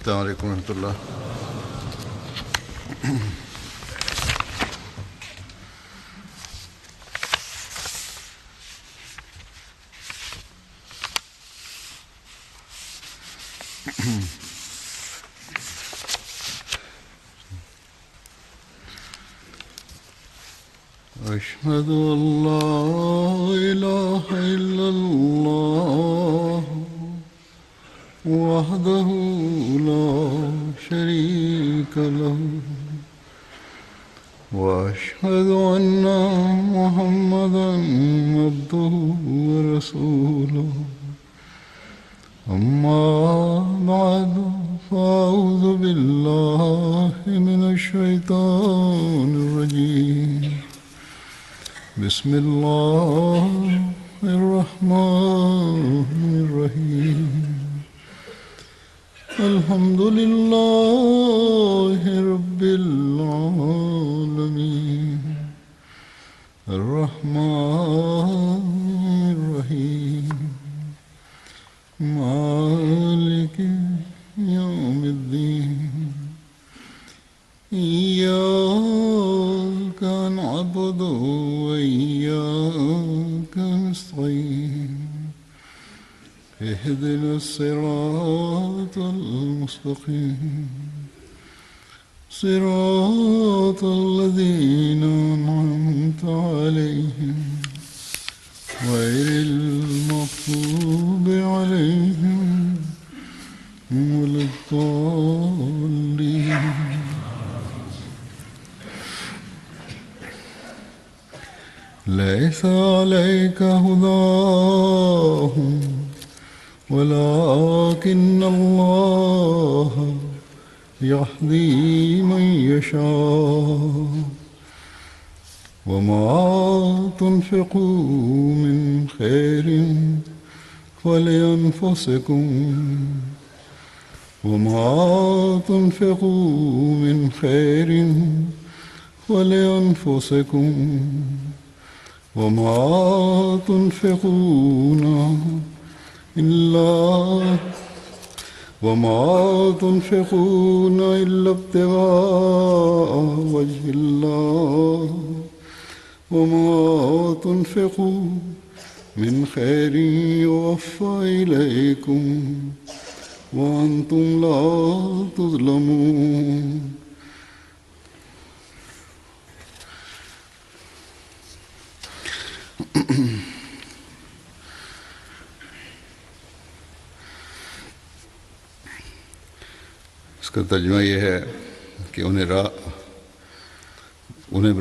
السلام علیکم ورحمۃ اللہ۔ أشهد أن لا إله إلا الله وحده لا شريك له وأشهد أن محمدا عبده ورسوله أما بعد فأعوذ بالله من الشيطان الرجيم بسم الله الرحمن الرحيم الحمد لله رب العالمين الرحمن الرحيم مالك يوم الدين إياك نعبد وإياك نستعين اهدنا الصراط المستقيم صراط الذين أنعمت عليهم غير المغضوب عليهم ولا الضالين. ليس عليك هداهم ولكن الله يهدي من يشاء وما تنفقوا من خير فلأنفسكم وما تنفقوا من خير فلأنفسكم وما تنفقون إلا ابتغاء وجه الله وما تنفقوا من خير يوفى إليكم وأنتم لا تظلمون. اس کا ترجمہ یہ ہے کہ انہیں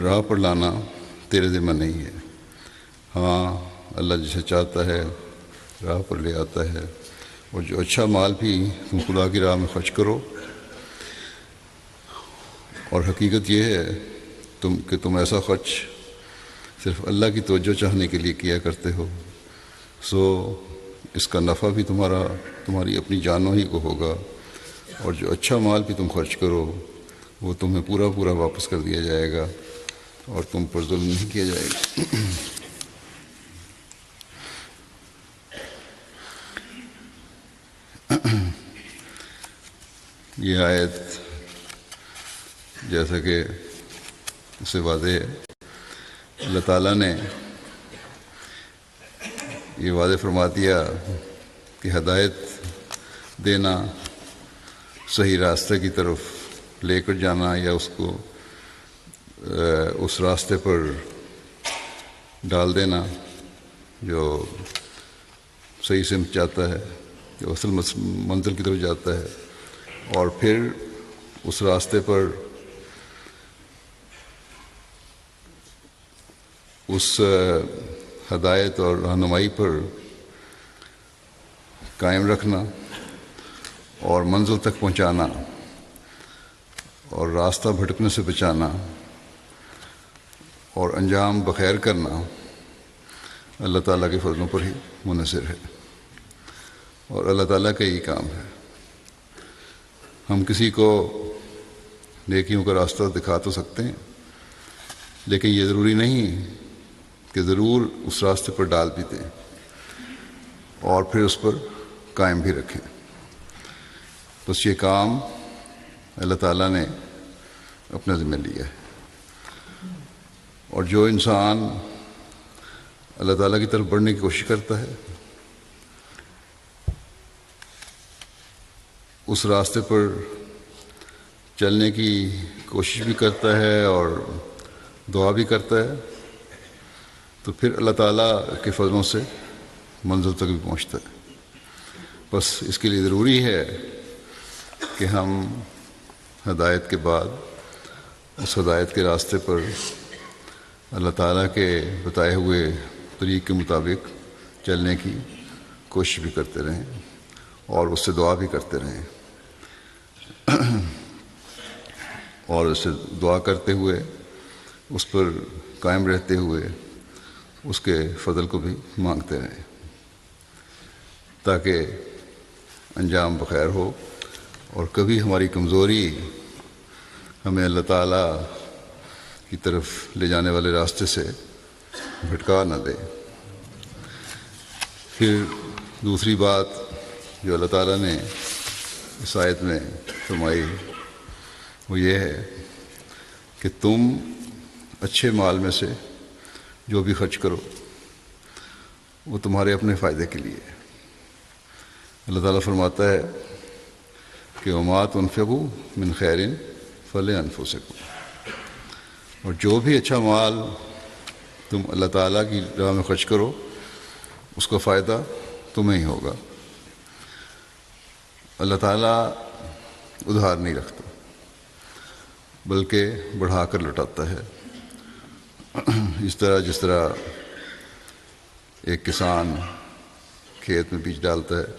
راہ پر لانا تیرے ذمہ نہیں ہے. ہاں، اللہ جسے چاہتا ہے راہ پر لے آتا ہے، اور جو اچھا مال بھی تم خدا کی راہ میں خرچ کرو. اور حقیقت یہ ہے کہ تم ایسا خرچ صرف اللہ کی توجہ چاہنے کے لیے کیا کرتے ہو، سو اس کا نفع بھی تمہاری اپنی جانوں ہی کو ہوگا، اور جو اچھا مال بھی تم خرچ کرو وہ تمہیں پورا واپس کر دیا جائے گا اور تم پر ظلم نہیں کیا جائے گا. یہ آیت جیسا کہ اس سے واضح ہے، اللہ تعالیٰ نے یہ واضح فرما دیا کہ ہدایت دینا، صحیح راستے کی طرف لے کر جانا یا اس کو اس راستے پر ڈال دینا جو صحیح سمت جاتا ہے، جو اصل منزل کی طرف جاتا ہے، اور پھر اس راستے پر اس ہدایت اور رہنمائی پر قائم رکھنا اور منزل تک پہنچانا اور راستہ بھٹکنے سے بچانا اور انجام بخیر کرنا اللہ تعالیٰ کے فضلوں پر ہی منحصر ہے، اور اللہ تعالیٰ کا یہی کام ہے. ہم کسی کو نیکیوں کا راستہ دکھا تو سکتے ہیں، لیکن یہ ضروری نہیں کہ ضرور اس راستے پر ڈال بھی دیں اور پھر اس پر قائم بھی رکھیں. تو بس یہ کام اللہ تعالیٰ نے اپنے ذمہ لیا ہے. اور جو انسان اللہ تعالیٰ کی طرف بڑھنے کی کوشش کرتا ہے، اس راستے پر چلنے کی کوشش بھی کرتا ہے اور دعا بھی کرتا ہے، تو پھر اللہ تعالیٰ کے فضلوں سے منزل تک بھی پہنچتا ہے. بس اس کے لیے ضروری ہے کہ ہم ہدایت کے بعد اس ہدایت کے راستے پر اللہ تعالیٰ کے بتائے ہوئے طریق کے مطابق چلنے کی کوشش بھی کرتے رہیں اور اس سے دعا بھی کرتے رہیں، اور اس سے دعا کرتے ہوئے اس پر قائم رہتے ہوئے اس کے فضل کو بھی مانگتے رہیں، تاکہ انجام بخیر ہو اور کبھی ہماری کمزوری ہمیں اللہ تعالیٰ کی طرف لے جانے والے راستے سے بھٹکا نہ دے. پھر دوسری بات جو اللہ تعالیٰ نے اس آیت میں فرمائی وہ یہ ہے کہ تم اچھے مال میں سے جو بھی خرچ کرو وہ تمہارے اپنے فائدے کے لیے. اللہ تعالیٰ فرماتا ہے کہ وما تنفقوا من خیر فلانفسکم، اور جو بھی اچھا مال تم اللہ تعالیٰ کی راہ میں خرچ کرو اس کا فائدہ تمہیں ہی ہوگا. اللہ تعالیٰ ادھار نہیں رکھتا بلکہ بڑھا کر لوٹاتا ہے. جس طرح ایک کسان کھیت میں بیج ڈالتا ہے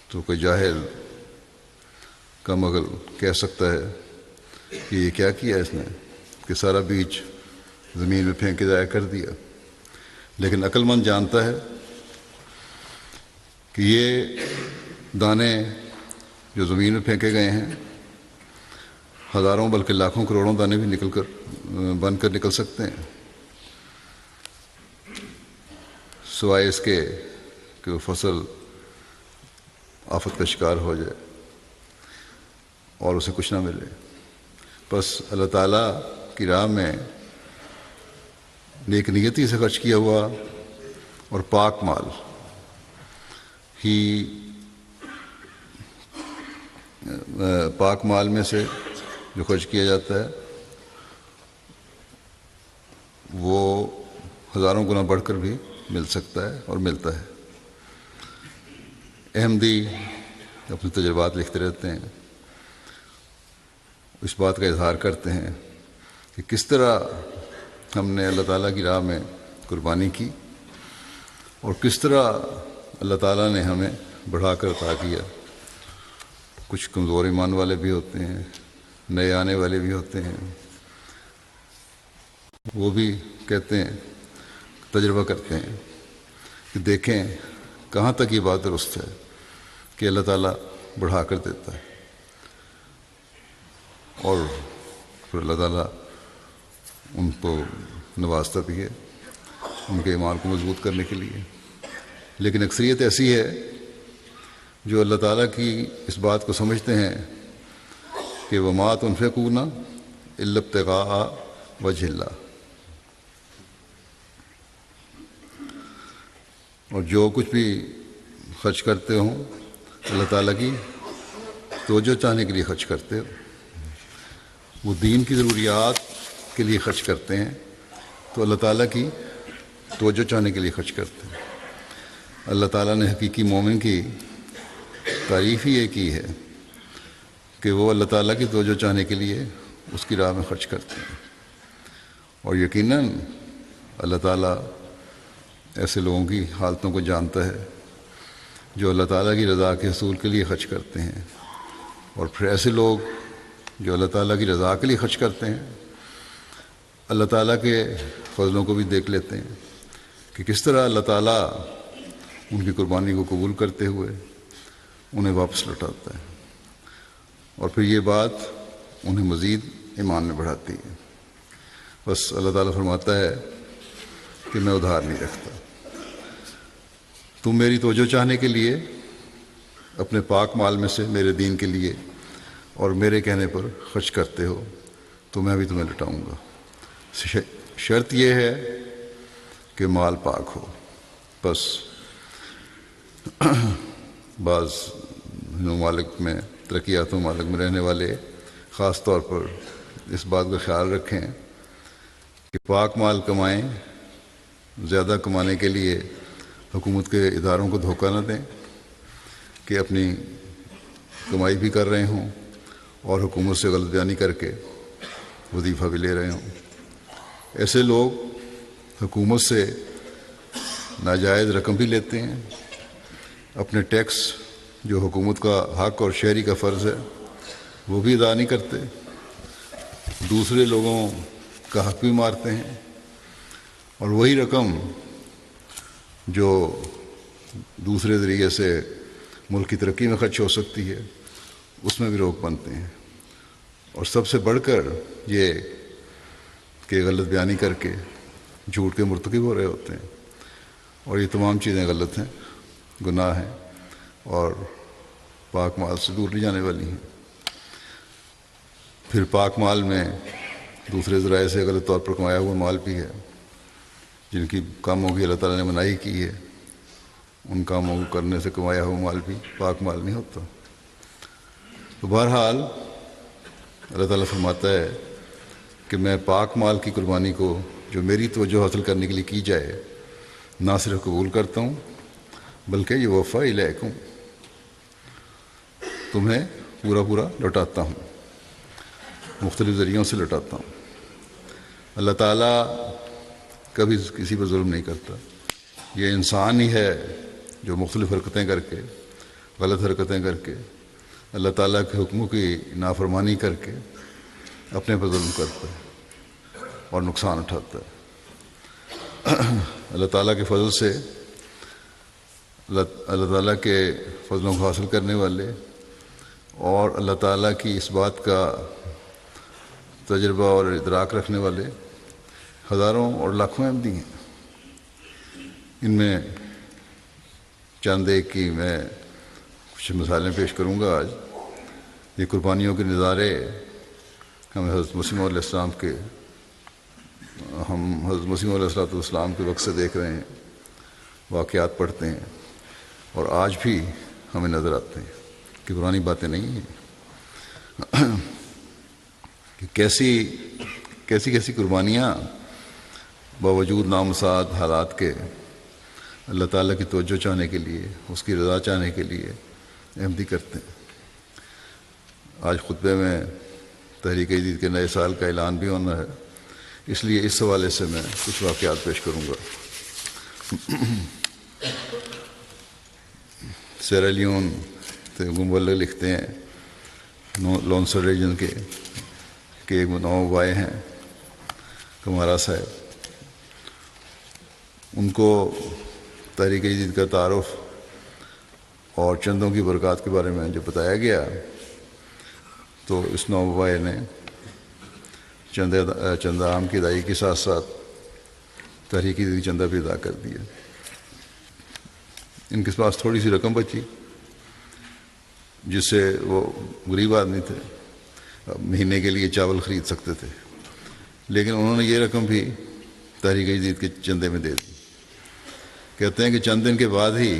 تو کوئی جاہل کم عقل کہہ سکتا ہے کہ یہ کیا کیا اس نے کہ سارا بیج زمین میں پھینک کے ضائع کر دیا، لیکن عقل مند جانتا ہے کہ یہ دانے جو زمین میں پھینکے گئے ہیں ہزاروں بلکہ لاکھوں کروڑوں دانے بھی بن کر نکل سکتے ہیں، سوائے اس کے کہ وہ فصل آفت کا شکار ہو جائے اور اسے کچھ نہ ملے. بس اللہ تعالیٰ کی راہ میں نیک نیتی سے خرچ کیا ہوا اور پاک مال ہی پاک مال میں سے جو خرچ کیا جاتا ہے وہ ہزاروں گنا بڑھ کر بھی مل سکتا ہے اور ملتا ہے. احمدی اپنے تجربات لکھتے رہتے ہیں، اس بات کا اظہار کرتے ہیں کہ کس طرح ہم نے اللہ تعالیٰ کی راہ میں قربانی کی اور کس طرح اللہ تعالیٰ نے ہمیں بڑھا کر عطا کیا. کچھ کمزور ایمان والے بھی ہوتے ہیں، نئے آنے والے بھی ہوتے ہیں، وہ بھی کہتے ہیں، تجربہ کرتے ہیں کہ دیکھیں کہاں تک یہ بات درست ہے کہ اللہ تعالیٰ بڑھا کر دیتا ہے، اور پھر اللہ تعالیٰ ان کو نوازتا بھی ہے ان کے ایمان کو مضبوط کرنے کے لیے. لیکن اکثریت ایسی ہے جو اللہ تعالیٰ کی اس بات کو سمجھتے ہیں کہ وما تنفقون الا ابتغاء وجہ اللہ، اور جو کچھ بھی خرچ کرتے ہوں اللہ تعالیٰ کی توجہ چاہنے کے لیے خرچ کرتے ہو. وہ دین کی ضروریات کے لیے خرچ کرتے ہیں تو اللہ تعالیٰ کی توجہ چاہنے کے لیے خرچ کرتے ہیں. اللہ تعالیٰ نے حقیقی مومن کی تعریف ہی یہ کی ہے کہ وہ اللہ تعالیٰ کی توجہ چاہنے کے لیے اس کی راہ میں خرچ کرتے ہیں. اور یقیناً اللہ تعالیٰ ایسے لوگوں کی حالتوں کو جانتا ہے جو اللہ تعالیٰ کی رضا کے حصول کے لیے خرچ کرتے ہیں، اور پھر ایسے لوگ جو اللہ تعالیٰ کی رضا کے لیے خرچ کرتے ہیں اللہ تعالیٰ کے فضلوں کو بھی دیکھ لیتے ہیں کہ کس طرح اللہ تعالیٰ ان کی قربانی کو قبول کرتے ہوئے انہیں واپس لوٹاتا ہے، اور پھر یہ بات انہیں مزید ایمان میں بڑھاتی ہے. بس اللہ تعالیٰ فرماتا ہے کہ میں ادھار نہیں رکھتا. تم میری توجہ چاہنے کے لیے اپنے پاک مال میں سے میرے دین کے لیے اور میرے کہنے پر خرچ کرتے ہو تو میں بھی تمہیں لٹاؤں گا۔ شرط یہ ہے کہ مال پاک ہو۔ بس بعض ممالک میں، ترقی یافتہ ممالک میں رہنے والے خاص طور پر اس بات کا خیال رکھیں کہ پاک مال کمائیں، زیادہ کمانے کے لیے حکومت کے اداروں کو دھوکہ نہ دیں کہ اپنی کمائی بھی کر رہے ہوں اور حکومت سے غلط بیانی کر کے وظیفہ بھی لے رہے ہوں۔ ایسے لوگ حکومت سے ناجائز رقم بھی لیتے ہیں، اپنے ٹیکس جو حکومت کا حق اور شہری کا فرض ہے وہ بھی ادا نہیں کرتے، دوسرے لوگوں کا حق بھی مارتے ہیں، اور وہی رقم جو دوسرے ذریعے سے ملک کی ترقی میں خرچ ہو سکتی ہے اس میں بھی روک بنتے ہیں۔ اور سب سے بڑھ کر یہ کہ غلط بیانی کر کے جھوٹ کے مرتکب ہو رہے ہوتے ہیں، اور یہ تمام چیزیں غلط ہیں، گناہ ہیں اور پاک مال سے دور لے جانے والی ہیں۔ پھر پاک مال میں دوسرے ذرائع سے غلط طور پر کمایا ہوا مال بھی ہے، جن کی کاموں کی اللہ تعالیٰ نے مناہی کی ہے، ان کاموں کو کرنے سے کمایا ہوا مال بھی پاک مال نہیں ہوتا۔ تو بہرحال اللہ تعالیٰ فرماتا ہے کہ میں پاک مال کی قربانی کو جو میری توجہ حاصل کرنے کے لیے کی جائے نہ صرف قبول کرتا ہوں بلکہ یہ وفا الیکم، تمہیں پورا پورا لوٹاتا ہوں، مختلف ذریعوں سے لوٹاتا ہوں۔ اللہ تعالیٰ کبھی کسی پر ظلم نہیں کرتا، یہ انسان ہی ہے جو مختلف حرکتیں کر کے، غلط حرکتیں کر کے، اللہ تعالیٰ کے حکموں کی نافرمانی کر کے اپنے پر ظلم کرتا ہے اور نقصان اٹھاتا ہے۔ اللہ تعالیٰ کے فضل سے، اللہ تعالیٰ کے فضلوں کو حاصل کرنے والے اور اللہ تعالیٰ کی اس بات کا تجربہ اور ادراک رکھنے والے ہزاروں اور لاکھوں احمدی ہیں۔ ان میں چند ایک کی میں کچھ مثالیں پیش کروں گا آج۔ یہ قربانیوں کے نظارے ہم حضرت مسیح علیہ السلام کے علیہ السلام کے وقت سے دیکھ رہے ہیں، واقعات پڑھتے ہیں اور آج بھی ہمیں نظر آتے ہیں کہ پرانی باتیں نہیں ہیں، کہ کیسی قربانیاں باوجود نامساعد حالات کے اللہ تعالیٰ کی توجہ چاہنے کے لیے، اس کی رضا چاہنے کے لیے احمدی کرتے ہیں۔ آج خطبے میں تحریک جدید کے نئے سال کا اعلان بھی ہونا ہے، اس لیے اس حوالے سے میں کچھ واقعات پیش کروں گا۔ سیرا لیون سے مبلغ لکھتے ہیں، لونسر ریجن کے کہ ایک نو بھائی ہیں کمارا صاحب، ان کو تحریک جدید کا تعارف اور چندوں کی برکات کے بارے میں جب بتایا گیا تو اس نو بھائی نے چندہ عام کی ادائیگی کے ساتھ ساتھ تحریک جدید چندہ بھی ادا کر دیا۔ ان کے پاس تھوڑی سی رقم بچی جس سے وہ غریب آدمی تھے، مہینے کے لیے چاول خرید سکتے تھے، لیکن انہوں نے یہ رقم بھی تحریک جدید کے چندے میں دے دی۔ کہتے ہیں کہ چند دن کے بعد ہی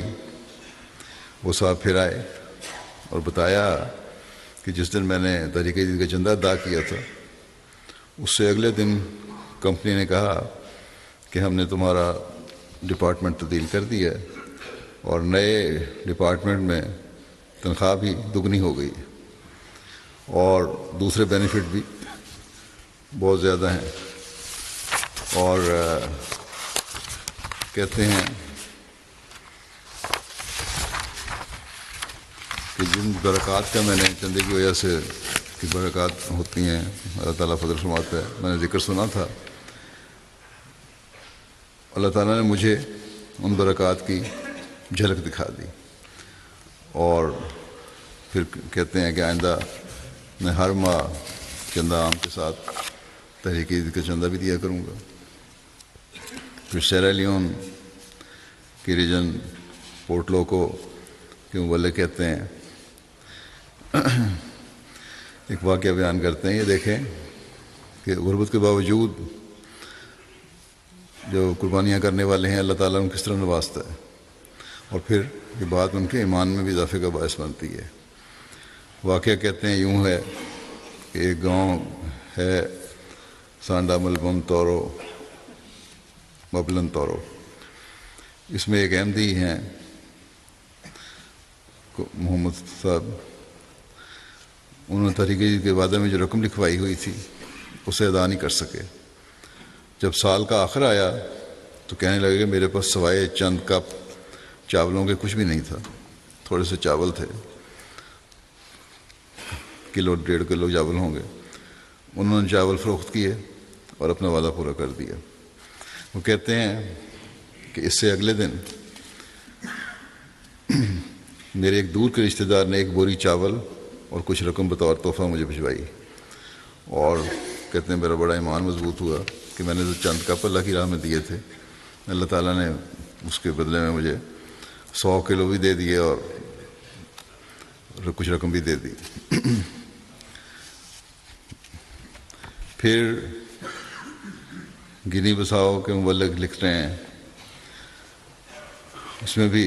وہ صاحب پھر آئے اور بتایا کہ جس دن میں نے تحریک جدید کا چندہ ادا کیا تھا اس سے اگلے دن کمپنی نے کہا کہ ہم نے تمہارا ڈپارٹمنٹ تبدیل کر دیا ہے اور نئے ڈپارٹمنٹ میں تنخواہ بھی دگنی ہو گئی اور دوسرے بینیفٹ بھی بہت زیادہ ہیں، اور کہتے ہیں کہ جن برکات کا میں نے چندے کی وجہ سے کی برکات ہوتی ہیں اللہ تعالیٰ فضل فرماتا ہے، میں نے ذکر سنا تھا، اللہ تعالیٰ نے مجھے ان برکات کی جھلک دکھا دی، اور پھر کہتے ہیں کہ آئندہ میں ہر ماہ چندہ عام کے ساتھ تحریک جدید کا چندہ بھی دیا کروں گا۔ پھر سیرا لیون کی ریجن پورٹ لوکو کے کہ مبلغ کہتے ہیں، ایک واقعہ بیان کرتے ہیں، یہ دیکھیں کہ غربت کے باوجود جو قربانیاں کرنے والے ہیں اللہ تعالیٰ ان کس طرح نوازتا ہے، اور پھر یہ بات ان کے ایمان میں بھی اضافے کا باعث بنتی ہے۔ واقعہ کہتے ہیں یوں ہے کہ ایک گاؤں ہے سانڈا ملبن تورو مبلن تورو، اس میں ایک احمدی ہیں محمد صاحب، انہوں نے تحریک جدید کے وعدے میں جو رقم لکھوائی ہوئی تھی اسے ادا نہیں کر سکے۔ جب سال کا آخر آیا تو کہنے لگے کہ میرے پاس سوائے چند کپ چاولوں کے کچھ بھی نہیں تھا، تھوڑے سے چاول تھے، 1.5 کلو چاول ہوں گے۔ انہوں نے چاول فروخت کیے اور اپنا وعدہ پورا کر دیا۔ وہ کہتے ہیں کہ اس سے اگلے دن میرے ایک دور کے رشتہ دار نے ایک بوری چاول اور کچھ رقم بطور تحفہ مجھے بھجوائی، اور کہتے ہیں میرا بڑا ایمان مضبوط ہوا کہ میں نے جو چند کپ اللہ کی راہ میں دیے تھے اللہ تعالیٰ نے اس کے بدلے میں مجھے 100 کلو بھی دے دیے اور کچھ رقم بھی دے دی۔ پھر گنی بساؤ کے مبلغ لکھ رہے ہیں، اس میں بھی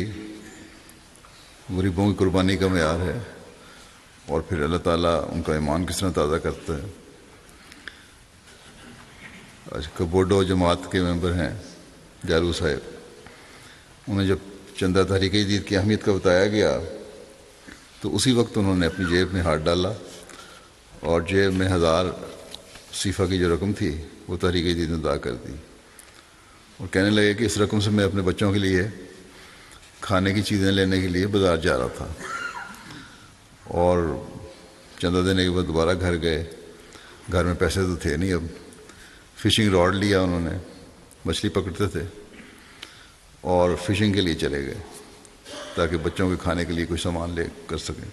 غریبوں کی قربانی کا معیار ہے، اور پھر اللہ تعالیٰ ان کا ایمان کس طرح تازہ کرتا ہے۔ آج کبوڈو جماعت کے ممبر ہیں جارو صاحب، انہیں جب چندہ تحریک جدید کی اہمیت کا بتایا گیا تو اسی وقت انہوں نے اپنی جیب میں ہاتھ ڈالا اور جیب میں 1000 صیفہ کی جو رقم تھی وہ تحریک جدید نے ادا کر دی، اور کہنے لگے کہ اس رقم سے میں اپنے بچوں کے لیے کھانے کی چیزیں لینے کے لیے بازار جا رہا تھا، اور چندہ دینے کے بعد دوبارہ گھر گئے، گھر میں پیسے تو تھے نہیں، اب فشنگ راڈ لیا انہوں نے، مچھلی پکڑتے تھے اور فشنگ کے لیے چلے گئے تاکہ بچوں کے کھانے کے لیے کچھ سامان لے کر سکیں۔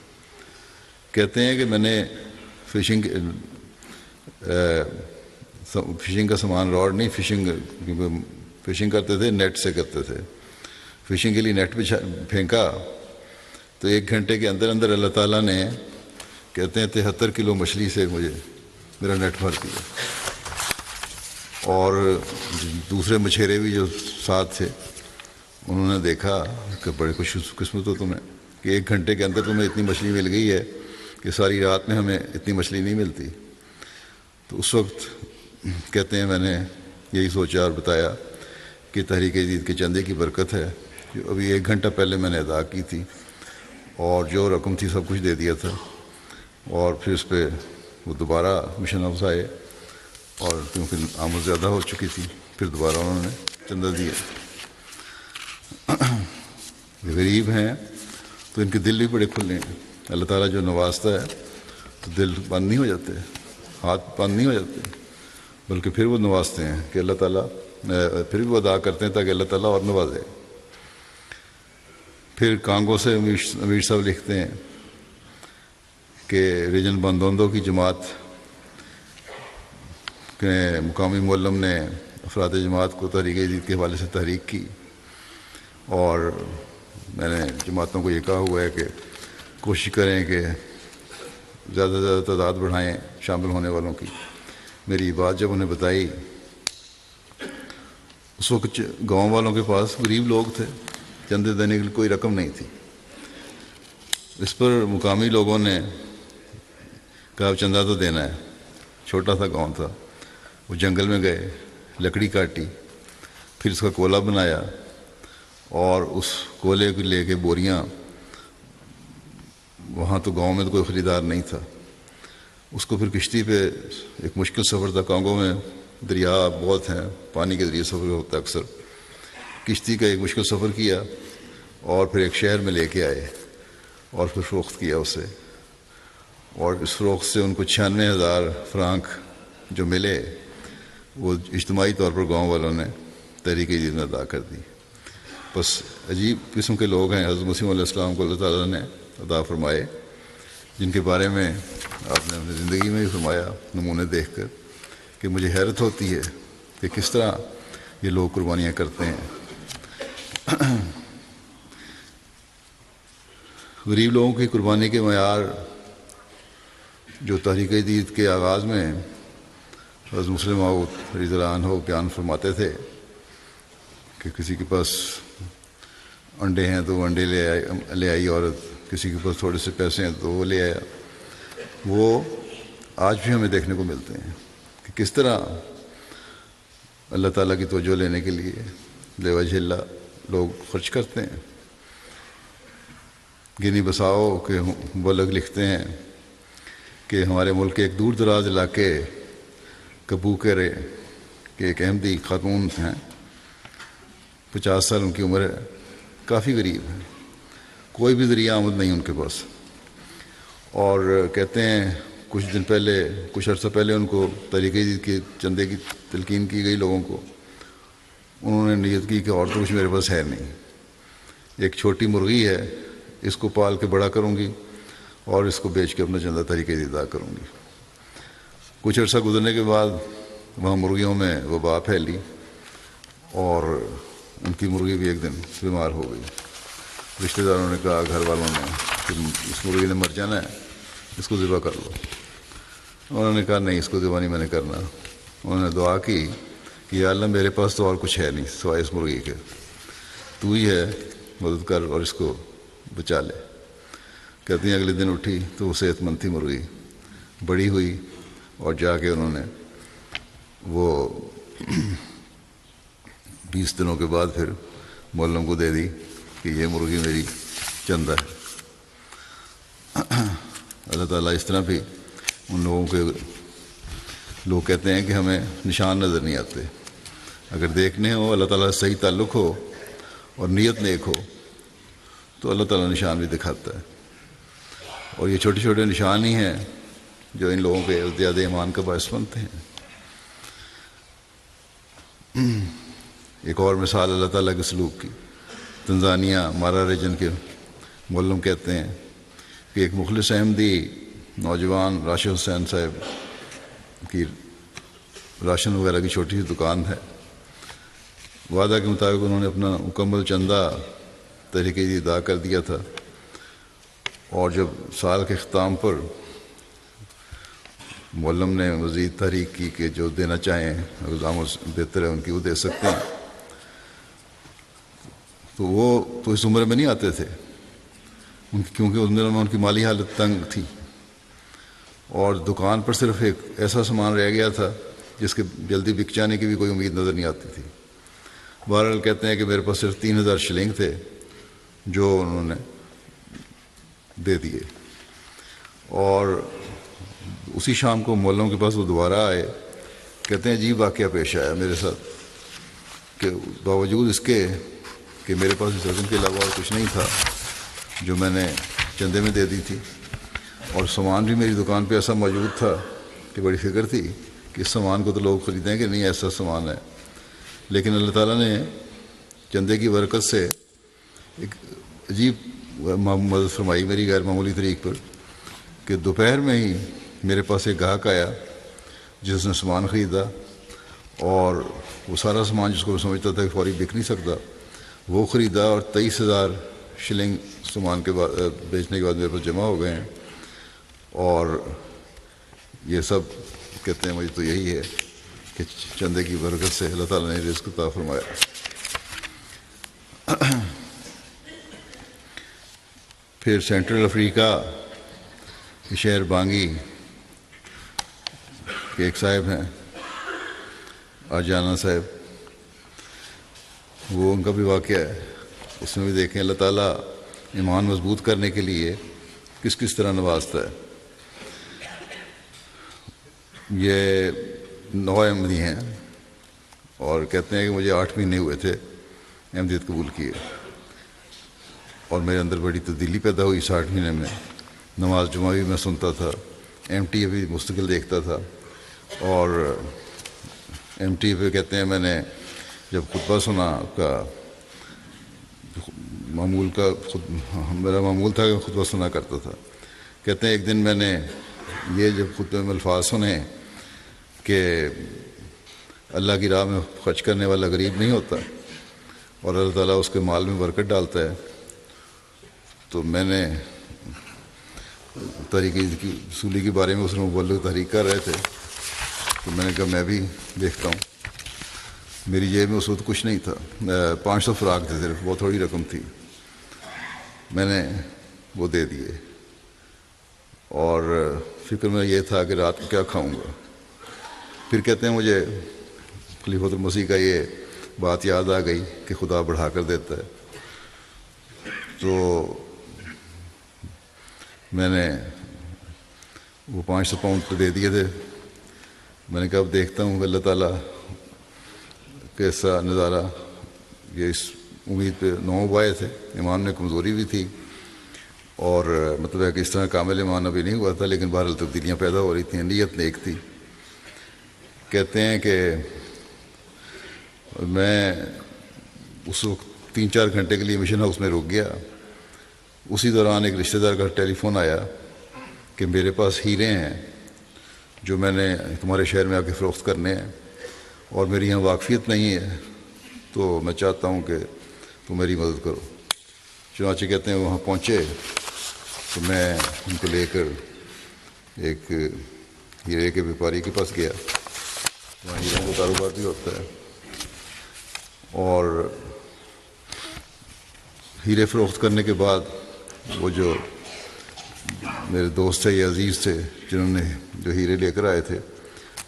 کہتے ہیں کہ میں نے فشنگ کا سامان راڈ نہیں، فشنگ کرتے تھے نیٹ سے کرتے تھے، فشنگ کے لیے نیٹ پھینکا تو 1 گھنٹے کے اندر اندر اللہ تعالیٰ نے کہتے ہیں 73 کلو مچھلی سے مجھے میرا نیٹ بھر دیا، اور دوسرے مچھیرے بھی جو ساتھ تھے انہوں نے دیکھا کہ بڑے خوش قسمت ہو تمہیں کہ 1 گھنٹے کے اندر تمہیں اتنی مچھلی مل گئی ہے کہ ساری رات میں ہمیں اتنی مچھلی نہیں ملتی۔ تو اس وقت کہتے ہیں میں نے یہی سوچا اور بتایا کہ تحریک جدید کے چندے کی برکت ہے کہ ابھی 1 گھنٹہ پہلے میں نے ادا کی تھی اور جو رقم تھی سب کچھ دے دیا تھا، اور پھر اس پہ وہ دوبارہ مشن ہاؤس آئے، اور کیونکہ آمد زیادہ ہو چکی تھی پھر دوبارہ انہوں نے چندہ دیا۔ غریب ہیں تو ان کے دل بھی بڑے کھلے ہیں، اللہ تعالیٰ جو نوازتا ہے تو دل بند نہیں ہو جاتے، ہاتھ بند نہیں ہو جاتے، بلکہ پھر وہ نوازتے ہیں کہ اللہ تعالیٰ پھر بھی وہ ادا کرتے ہیں تاکہ اللہ تعالیٰ اور نوازے۔ پھر کانگو سے امیر صاحب لکھتے ہیں کہ ریجن بندوندو کی جماعت کے مقامی معلم نے افراد جماعت کو تحریک جدید کے حوالے سے تحریک کی، اور میں نے جماعتوں کو یہ کہا ہوا ہے کہ کوشش کریں کہ زیادہ سے زیادہ تعداد بڑھائیں شامل ہونے والوں کی۔ میری بات جب انہیں بتائی، اس وقت گاؤں والوں کے پاس غریب لوگ تھے، چندے دینے کے لیے کوئی رقم نہیں تھی۔ اس پر مقامی لوگوں نے کہا چندہ تو دینا ہے، چھوٹا سا گاؤں تھا، وہ جنگل میں گئے، لکڑی کاٹی، پھر اس کا کولا بنایا، اور اس کولے کو لے کے بوریاں، وہاں تو گاؤں میں تو کوئی خریدار نہیں تھا، اس کو پھر کشتی پہ، ایک مشکل سفر تھا، کانگو میں دریا بہت ہیں، پانی کے ذریعے سفر ہوتا ہے اکثر، کشتی کا ایک مشکل سفر کیا اور پھر ایک شہر میں لے کے آئے اور پھر فروخت کیا اسے، اور اس فروخت سے ان کو 96,000 فرانک جو ملے وہ اجتماعی طور پر گاؤں والوں نے تحریک جدید میں ادا کر دی۔ بس عجیب قسم کے لوگ ہیں حضرت مسیح علیہ السلام کو اللہ تعالیٰ نے عطا فرمائے، جن کے بارے میں آپ نے اپنی زندگی میں بھی فرمایا نمونے دیکھ کر کہ مجھے حیرت ہوتی ہے کہ کس طرح یہ لوگ قربانیاں کرتے ہیں۔ غریب لوگوں کی قربانی کے معیار جو تحریک جدید کے آغاز میں حضرت مسلم موعود رضی اللہ عنہ بیان فرماتے تھے کہ کسی کے پاس انڈے ہیں تو وہ انڈے لے آئی عورت، کسی کے پاس تھوڑے سے پیسے ہیں تو وہ لے آیا، وہ آج بھی ہمیں دیکھنے کو ملتے ہیں کہ کس طرح اللہ تعالیٰ کی توجہ لینے کے لیے لوجہ اللہ لوگ خرچ کرتے ہیں۔ گنی بساؤ کہ مبلغ لکھتے ہیں کہ ہمارے ملک کے ایک دور دراز علاقے کبو کرے کہ ایک احمدی خاتون ہیں، 50 سال ان کی عمر ہے، کافی غریب ہیں، کوئی بھی ذریعہ آمد نہیں ان کے پاس، اور کہتے ہیں کچھ عرصہ پہلے ان کو تحریک جدید کے چندے کی تلقین کی گئی لوگوں کو، انہوں نے نیت کی کہ اور تو کچھ میرے پاس ہے نہیں، ایک چھوٹی مرغی ہے، اس کو پال کے بڑا کروں گی اور اس کو بیچ کے اپنا چندہ تحریک جدید ادا کروں گی۔ کچھ عرصہ گزرنے کے بعد وہاں مرغیوں میں وبا پھیلی اور ان کی مرغی بھی ایک دن بیمار ہو گئی۔ رشتہ داروں نے کہا، گھر والوں نے، کہ اس مرغی نے مر جانا ہے، اس کو ذبح کر لو۔ انہوں نے کہا نہیں، اس کو ذبح نہیں میں نے کرنا۔ انہوں نے دعا کی کہ یا اللہ میرے پاس تو اور کچھ ہے نہیں سوائے اس مرغی کے، تو ہی ہے، مدد کر اور اس کو بچا لے۔ کہتی ہیں اگلے دن اٹھی تو وہ صحت مند تھی مرغی، بڑی ہوئی اور جا کے انہوں نے وہ 20 دنوں کے بعد پھر معلم کو دے دی کہ یہ مرغی میری چندہ ہے۔ اللہ تعالیٰ اس طرح بھی ان لوگوں کے، لوگ کہتے ہیں کہ ہمیں نشان نظر نہیں آتے، اگر دیکھنے ہو، اللہ تعالیٰ سے صحیح تعلق ہو اور نیت نیک ہو تو اللہ تعالیٰ نشان بھی دکھاتا ہے، اور یہ چھوٹے چھوٹے نشان ہی ہیں جو ان لوگوں کے زیادہ ایمان کا باعث بنتے ہیں۔ ایک اور مثال اللہ تعالیٰ کے سلوک کی، تنزانیہ مارا ریجن کے معلم کہتے ہیں کہ ایک مخلص احمدی نوجوان راشد حسین صاحب کی راشن وغیرہ کی چھوٹی سی دکان ہے، وعدہ کے مطابق انہوں نے اپنا مکمل چندہ تحریک جدید ادا کر دیا تھا، اور جب سال کے اختتام پر معلم نے مزید تحریک کی کہ جو دینا چاہیں اگر دامت بہتر ہے ان کی وہ دے سکتے ہیں، تو وہ تو اس عمر میں نہیں آتے تھے کیونکہ اس دنوں میں ان کی مالی حالت تنگ تھی، اور دکان پر صرف ایک ایسا سامان رہ گیا تھا جس کے جلدی بک جانے کی بھی کوئی امید نظر نہیں آتی تھی۔ بہرحال کہتے ہیں کہ میرے پاس صرف 3000 شلنگ تھے جو انہوں نے دے دیے، اور اسی شام کو معلم کے پاس وہ دوبارہ آئے، کہتے ہیں عجیب واقعہ پیش آیا میرے ساتھ کہ باوجود اس کے کہ میرے پاس اس رقم کے علاوہ اور کچھ نہیں تھا جو میں نے چندے میں دے دی تھی، اور سامان بھی میری دکان پہ ایسا موجود تھا کہ بڑی فکر تھی کہ اس سامان کو تو لوگ خریدیں کہ نہیں، ایسا سامان ہے، لیکن اللہ تعالیٰ نے چندے کی برکت سے ایک عجیب مدد فرمائی میری غیر معمولی طریق پر کہ دوپہر میں ہی میرے پاس ایک گاہک آیا جس نے سامان خریدا، اور وہ سارا سامان جس کو میں سمجھتا تھا کہ فوری بک نہیں سکتا وہ خریدا، اور 23,000 شلنگ سامان کے بعد بیچنے کے بعد میرے پاس جمع ہو گئے ہیں، اور یہ سب کہتے ہیں مجھے تو یہی ہے کہ چندے کی برکت سے اللہ تعالیٰ نے رزق عطا فرمایا۔ پھر سینٹرل افریقہ کے شہر بانگی کے ایک صاحب ہیں آجانا صاحب، وہ ان کا بھی واقعہ ہے، اس میں بھی دیکھیں اللہ تعالیٰ ایمان مضبوط کرنے کے لیے کس کس طرح نوازتا ہے۔ یہ 9 احمدی ہیں اور کہتے ہیں کہ مجھے 8 مہینے ہوئے تھے احمدیت قبول کیے، اور میرے اندر بڑی تبدیلی پیدا ہوئی 60 مہینے میں۔ نماز جمعہ بھی میں سنتا تھا، ایم ٹی اے بھی مستقل دیکھتا تھا، اور ایم ٹی اے پہ کہتے ہیں میں نے جب خطبہ سنا کا میرا معمول تھا کہ خطبہ سنا کرتا تھا، کہتے ہیں ایک دن میں نے یہ جب خطبے میں الفاظ سنے کہ اللہ کی راہ میں خرچ کرنے والا غریب نہیں ہوتا اور اللہ تعالیٰ اس کے مال میں برکت ڈالتا ہے، تو میں نے تحریک کی اصولی کے بارے میں اس نے مبلغ تحریک کر رہے تھے، تو میں نے کہا میں بھی دیکھتا ہوں۔ میری جیب میں اس وقت کچھ نہیں تھا، 500 فراق تھے صرف، بہت تھوڑی رقم تھی۔ میں نے وہ دے دیے، اور فکر میں یہ تھا کہ رات کو کیا کھاؤں گا۔ پھر کہتے ہیں مجھے خلیفۃ المسیح کا یہ بات یاد آ گئی کہ خدا بڑھا کر دیتا ہے، تو میں نے وہ 500 پاؤنڈ دے دیے تھے۔ میں نے کہا اب دیکھتا ہوں کہ اللہ تعالیٰ کیسا نظارہ، یہ اس امید پہ 9 بائے تھے، ایمان میں کمزوری بھی تھی، اور مطلب ہے کہ اس طرح کامل ایمان ابھی نہیں ہوا تھا، لیکن بہرحال تبدیلیاں پیدا ہو رہی تھیں، نیت نیک تھی۔ کہتے ہیں کہ میں اس وقت 3-4 گھنٹے کے لیے مشن ہاؤس میں رک گیا۔ اسی دوران ایک رشتہ دار کا ٹیلی فون آیا کہ میرے پاس ہیرے ہیں جو میں نے تمہارے شہر میں آ کے فروخت کرنے ہیں، اور میری یہاں واقفیت نہیں ہے، تو میں چاہتا ہوں کہ تم میری مدد کرو۔ چنانچہ کہتے ہیں وہاں پہنچے تو میں ان کو لے کر ایک ہیرے کے بیپاری کے پاس گیا، وہاں ہیروں کا کاروبار بھی ہوتا ہے، اور ہیرے فروخت کرنے کے بعد وہ جو میرے دوست تھے یا عزیز تھے جنہوں نے جو ہیرے لے کر آئے تھے،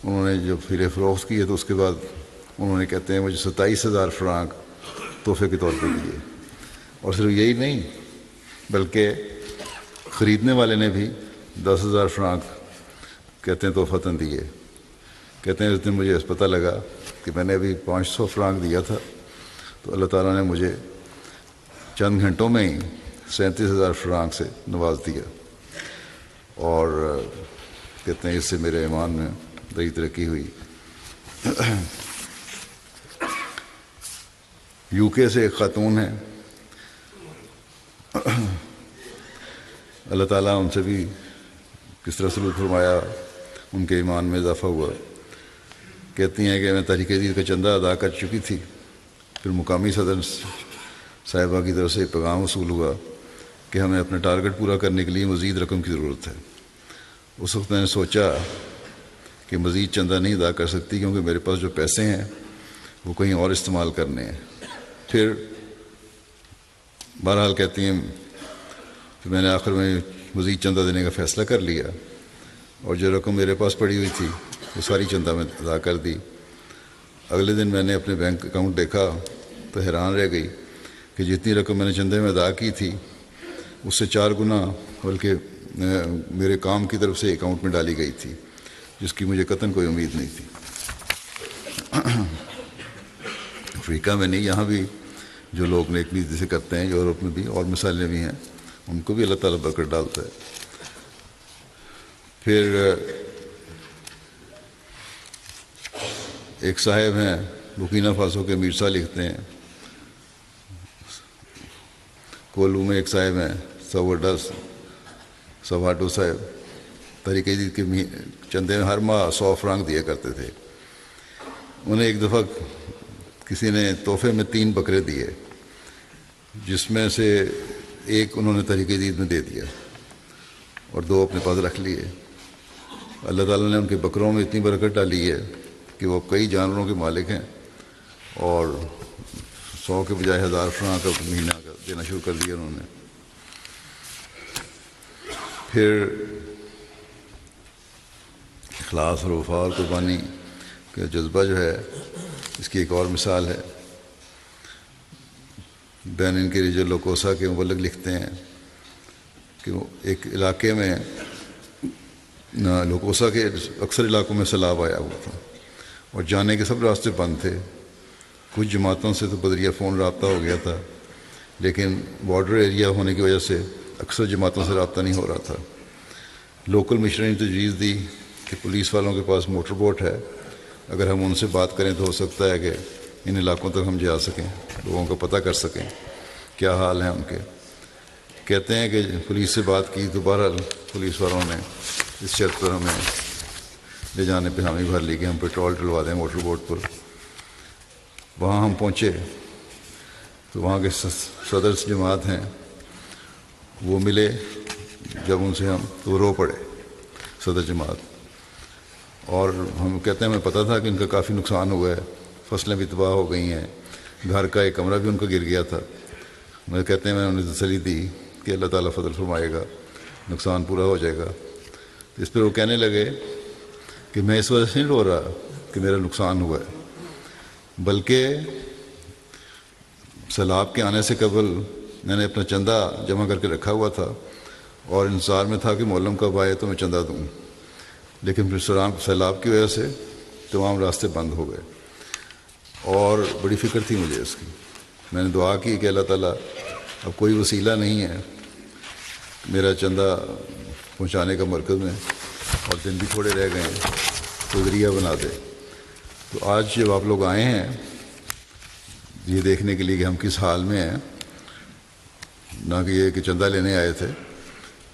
انہوں نے جب ہیرے فروخت کیے تو اس کے بعد انہوں نے کہتے ہیں مجھے 27,000 فرانک تحفے کے طور پہ دیے، اور صرف یہی نہیں بلکہ خریدنے والے نے بھی 10,000 فرانک کہتے ہیں تحفتاً دیے۔ کہتے ہیں اس دن مجھے پتہ لگا کہ میں نے ابھی 500 فرانک دیا تھا، تو اللہ تعالیٰ نے مجھے چند گھنٹوں میں ہی 37,000 فرانک سے نواز دیا، اور کہتے ہیں اس سے میرے ایمان میں بڑی ترقی ہوئی۔ یو کے سے ایک خاتون ہیں، اللہ تعالیٰ ان سے بھی کس طرح سلوک فرمایا، ان کے ایمان میں اضافہ ہوا۔ کہتی ہیں کہ میں تحریک جدید کا چندہ ادا کر چکی تھی، پھر مقامی صدر صاحبہ کی طرف سے پیغام وصول ہوا کہ ہمیں اپنا ٹارگٹ پورا کرنے کے لیے مزید رقم کی ضرورت ہے۔ اس وقت میں نے سوچا کہ مزید چندہ نہیں ادا کر سکتی، کیونکہ میرے پاس جو پیسے ہیں وہ کہیں اور استعمال کرنے ہیں۔ پھر بہرحال کہتی ہیں کہ میں نے آخر میں مزید چندہ دینے کا فیصلہ کر لیا، اور جو رقم میرے پاس پڑی ہوئی تھی وہ ساری چندہ میں ادا کر دی۔ اگلے دن میں نے اپنے بینک اکاؤنٹ دیکھا تو حیران رہ گئی کہ جتنی رقم میں نے چندے میں ادا کی تھی اس سے 4 گنا بلکہ میرے کام کی طرف سے اکاؤنٹ میں ڈالی گئی تھی، جس کی مجھے قطعاً کوئی امید نہیں تھی۔ افریقہ میں نہیں، یہاں بھی جو لوگ نیک نیتی سے کرتے ہیں، یورپ میں بھی اور مثالیں بھی ہیں، ان کو بھی اللہ تعالیٰ برکت ڈالتا ہے۔ پھر ایک صاحب ہیں بورکینا فاسو کے، میرسا لکھتے ہیں۔ کولو میں ایک صاحب ہیں سواڈو صاحب، تحریک جدید کے چندے میں ہر ماہ 100 فرانک دیا کرتے تھے۔ انہیں ایک دفعہ کسی نے تحفے میں 3 بکرے دیے، جس میں سے ایک انہوں نے تحریک جدید میں دے دیا اور 2 اپنے پاس رکھ لیے۔ اللہ تعالیٰ نے ان کے بکروں میں اتنی برکت ڈالی ہے کہ وہ کئی جانوروں کے مالک ہیں، اور 100 کے بجائے 1000 فرانک کا مہینہ دینا شروع کر دیا انہوں نے۔ پھر اخلاص اور وفا اور قربانی کا جذبہ جو ہے، اس کی ایک اور مثال ہے۔ بینن کے ریجر لوکوسا کے مبلغ لکھتے ہیں کہ ایک علاقے میں لوکوسا کے اکثر علاقوں میں سیلاب آیا ہوا تھا، اور جانے کے سب راستے بند تھے۔ کچھ جماعتوں سے تو بذریعہ فون رابطہ ہو گیا تھا، لیکن بارڈر ایریا ہونے کی وجہ سے اکثر جماعتوں سے رابطہ نہیں ہو رہا تھا۔ لوکل مشنری نے تجویز دی کہ پولیس والوں کے پاس موٹر بوٹ ہے، اگر ہم ان سے بات کریں تو ہو سکتا ہے کہ ان علاقوں تک ہم جا سکیں، لوگوں کا پتہ کر سکیں کیا حال ہیں ان کے۔ کہتے ہیں کہ پولیس سے بات کی تو بہرحال پولیس والوں نے اس شرط پر ہمیں لے جانے پہ حامی بھر لی کہ ہم پیٹرول ڈلوا دیں موٹر بوٹ پر۔ وہاں ہم پہنچے تو وہاں کے صدر جماعت ہیں وہ ملے، جب ان سے ہم تو رو پڑے صدر جماعت، اور ہم کہتے ہیں ہمیں پتہ تھا کہ ان کا کافی نقصان ہوا ہے، فصلیں بھی تباہ ہو گئی ہیں، گھر کا ایک کمرہ بھی ان کا گر گیا تھا۔ میں کہتے ہیں میں انہیں تسلی دی کہ اللہ تعالیٰ فضل فرمائے گا، نقصان پورا ہو جائے گا۔ اس پہ وہ کہنے لگے کہ میں اس وجہ سے نہیں رو رہا کہ میرا نقصان ہوا ہے، بلکہ سیلاب کے آنے سے قبل میں نے اپنا چندہ جمع کر کے رکھا ہوا تھا اور انتظار میں تھا کہ معلم کب آئے تو میں چندہ دوں، لیکن پھر سیلاب کی وجہ سے تمام راستے بند ہو گئے اور بڑی فکر تھی مجھے اس کی۔ میں نے دعا کی کہ اللہ تعالیٰ اب کوئی وسیلہ نہیں ہے میرا چندہ پہنچانے کا مرکز میں، اور دن بھی تھوڑے رہ گئے ہیں، تو ذریعہ بنا دے۔ تو آج جب آپ لوگ آئے ہیں یہ دیکھنے کے لیے کہ ہم کس حال میں ہیں، نہ کہ یہ کہ چندہ لینے آئے تھے،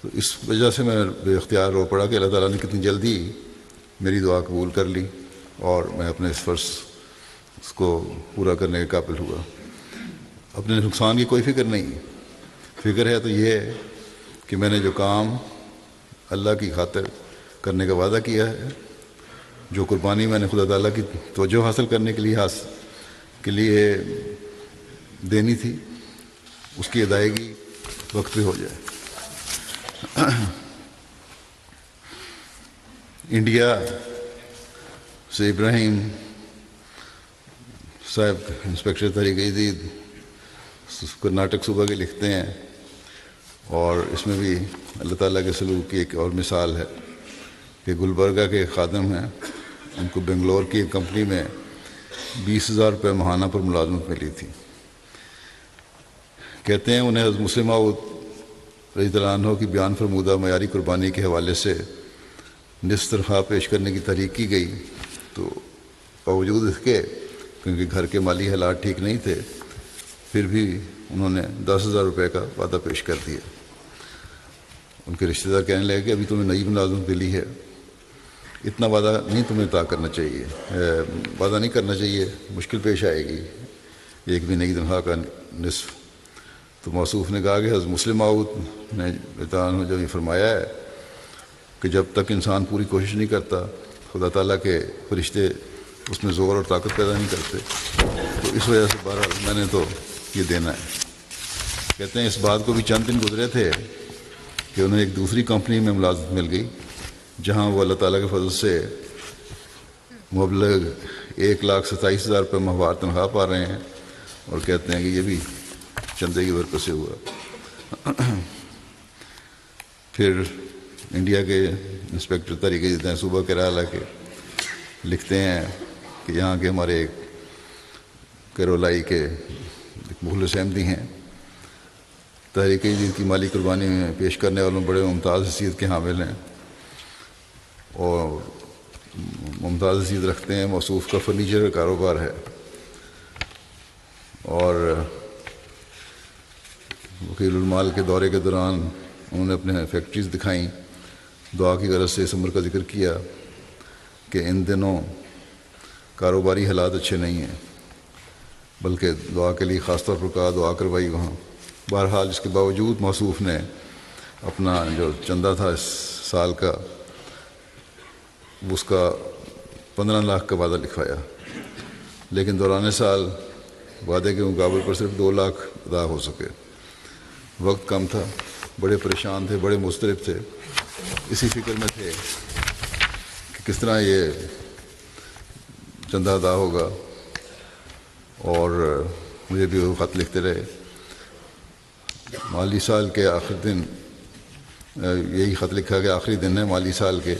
تو اس وجہ سے میں بے اختیار رو پڑا کہ اللہ تعالیٰ نے کتنی جلدی میری دعا قبول کر لی اور میں اپنے اس فرض اس کو پورا کرنے کے قابل ہوا۔ اپنے نقصان کی کوئی فکر نہیں، فکر ہے تو یہ ہے کہ میں نے جو کام اللہ کی خاطر کرنے کا وعدہ کیا ہے، جو قربانی میں نے خدا تعالیٰ کی توجہ حاصل کرنے کے لیے دینی تھی، اس کی ادائیگی وقت پہ ہو جائے۔ انڈیا سے ابراہیم صاحب انسپیکٹر تحریک جدید کرناٹک صوبہ کے لکھتے ہیں، اور اس میں بھی اللہ تعالیٰ کے سلوک کی ایک اور مثال ہے کہ گلبرگہ کے ایک خادم ہیں، ان کو بنگلور کی ایک کمپنی میں 20,000 روپے ماہانہ پر ملازمت ملی تھی۔ کہتے ہیں انہیں حضرت مسلم موعود رضی اللہ عنہ کی بیان فرمودہ معیاری قربانی کے حوالے سے نصف تنخواہ پیش کرنے کی تحریک کی گئی، تو باوجود اس کے کیونکہ گھر کے مالی حالات ٹھیک نہیں تھے، پھر بھی انہوں نے 10,000 روپے کا وعدہ پیش کر دیا۔ ان کے رشتہ دار کہنے لگے کہ ابھی تمہیں نئی ملازمت ملی ہے، اتنا وعدہ نہیں تمہیں عطا کرنا چاہیے، وعدہ نہیں کرنا چاہیے، مشکل پیش آئے گی ایک مہینے کی تنخواہ کا نصف۔ تو موصوف نے کہا کہ حضرت مسلم موعود نے جو یہ فرمایا ہے کہ جب تک انسان پوری کوشش نہیں کرتا خدا تعالیٰ کے فرشتے اس میں زور اور طاقت پیدا نہیں کرتے، تو اس وجہ سے بہرحال میں نے تو یہ دینا ہے۔ کہتے ہیں اس بات کو بھی چند دن گزرے تھے کہ انہیں ایک دوسری کمپنی میں ملازمت مل گئی، جہاں وہ اللہ تعالیٰ کے فضل سے مبلغ 1,27,000 روپے ماہوار تنخواہ پا رہے ہیں، اور کہتے ہیں کہ یہ بھی چندے کی برکت سے ہوا۔ پھر انڈیا کے انسپیکٹر تحریک جدید ہیں صوبہ کیرالہ کے، لکھتے ہیں کہ یہاں کے ہمارے ایک کیرولائی کے ایک مخلص احمدی ہیں، تحریک جدید کی مالی قربانی میں پیش کرنے والوں بڑے ممتاز حیثیت کے حامل ہیں، اور ممتاز حیثیت رکھتے ہیں، موصوف کا فرنیچر کا کاروبار ہے، اور وکیل المال کے دورے کے دوران انہوں نے اپنے فیکٹریز دکھائیں، دعا کی غرض سے اس عمر کا ذکر کیا کہ ان دنوں کاروباری حالات اچھے نہیں ہیں، بلکہ دعا کے لیے خاص طور پر کہا، دعا کروائی وہاں۔ بہرحال اس کے باوجود موصوف نے اپنا جو چندہ تھا اس سال کا، اس کا 15 لاکھ کا وعدہ لکھوایا، لیکن دوران سال وعدے کے مقابل پر صرف 2 لاکھ ادا ہو سکے۔ وقت کم تھا، بڑے پریشان تھے، بڑے مضطرب تھے، اسی فکر میں تھے کہ کس طرح یہ چندہ ادا ہوگا، اور مجھے بھی وہ خط لکھتے رہے۔ مالی سال کے آخری دن یہی خط لکھا کہ آخری دن ہے مالی سال کے،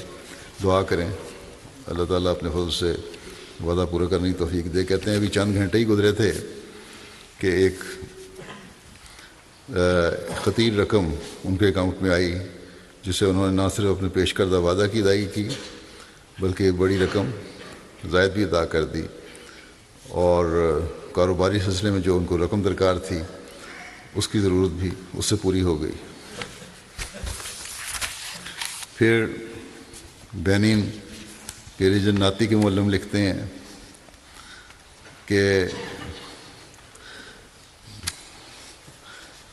دعا کریں اللہ تعالیٰ اپنے فضل سے وعدہ پورا کرنے کی توفیق دے۔ کہتے ہیں ابھی چند گھنٹے ہی گزرے تھے کہ ایک خطیر رقم ان کے اکاؤنٹ میں آئی، جسے انہوں نے نہ صرف اپنے پیش کردہ وعدہ کی ادائیگی کی، بلکہ ایک بڑی رقم زائد بھی ادا کر دی، اور کاروباری سلسلے میں جو ان کو رقم درکار تھی اس کی ضرورت بھی اس سے پوری ہو گئی۔ پھر بینین کے ریجن ناتی کے معلم لکھتے ہیں کہ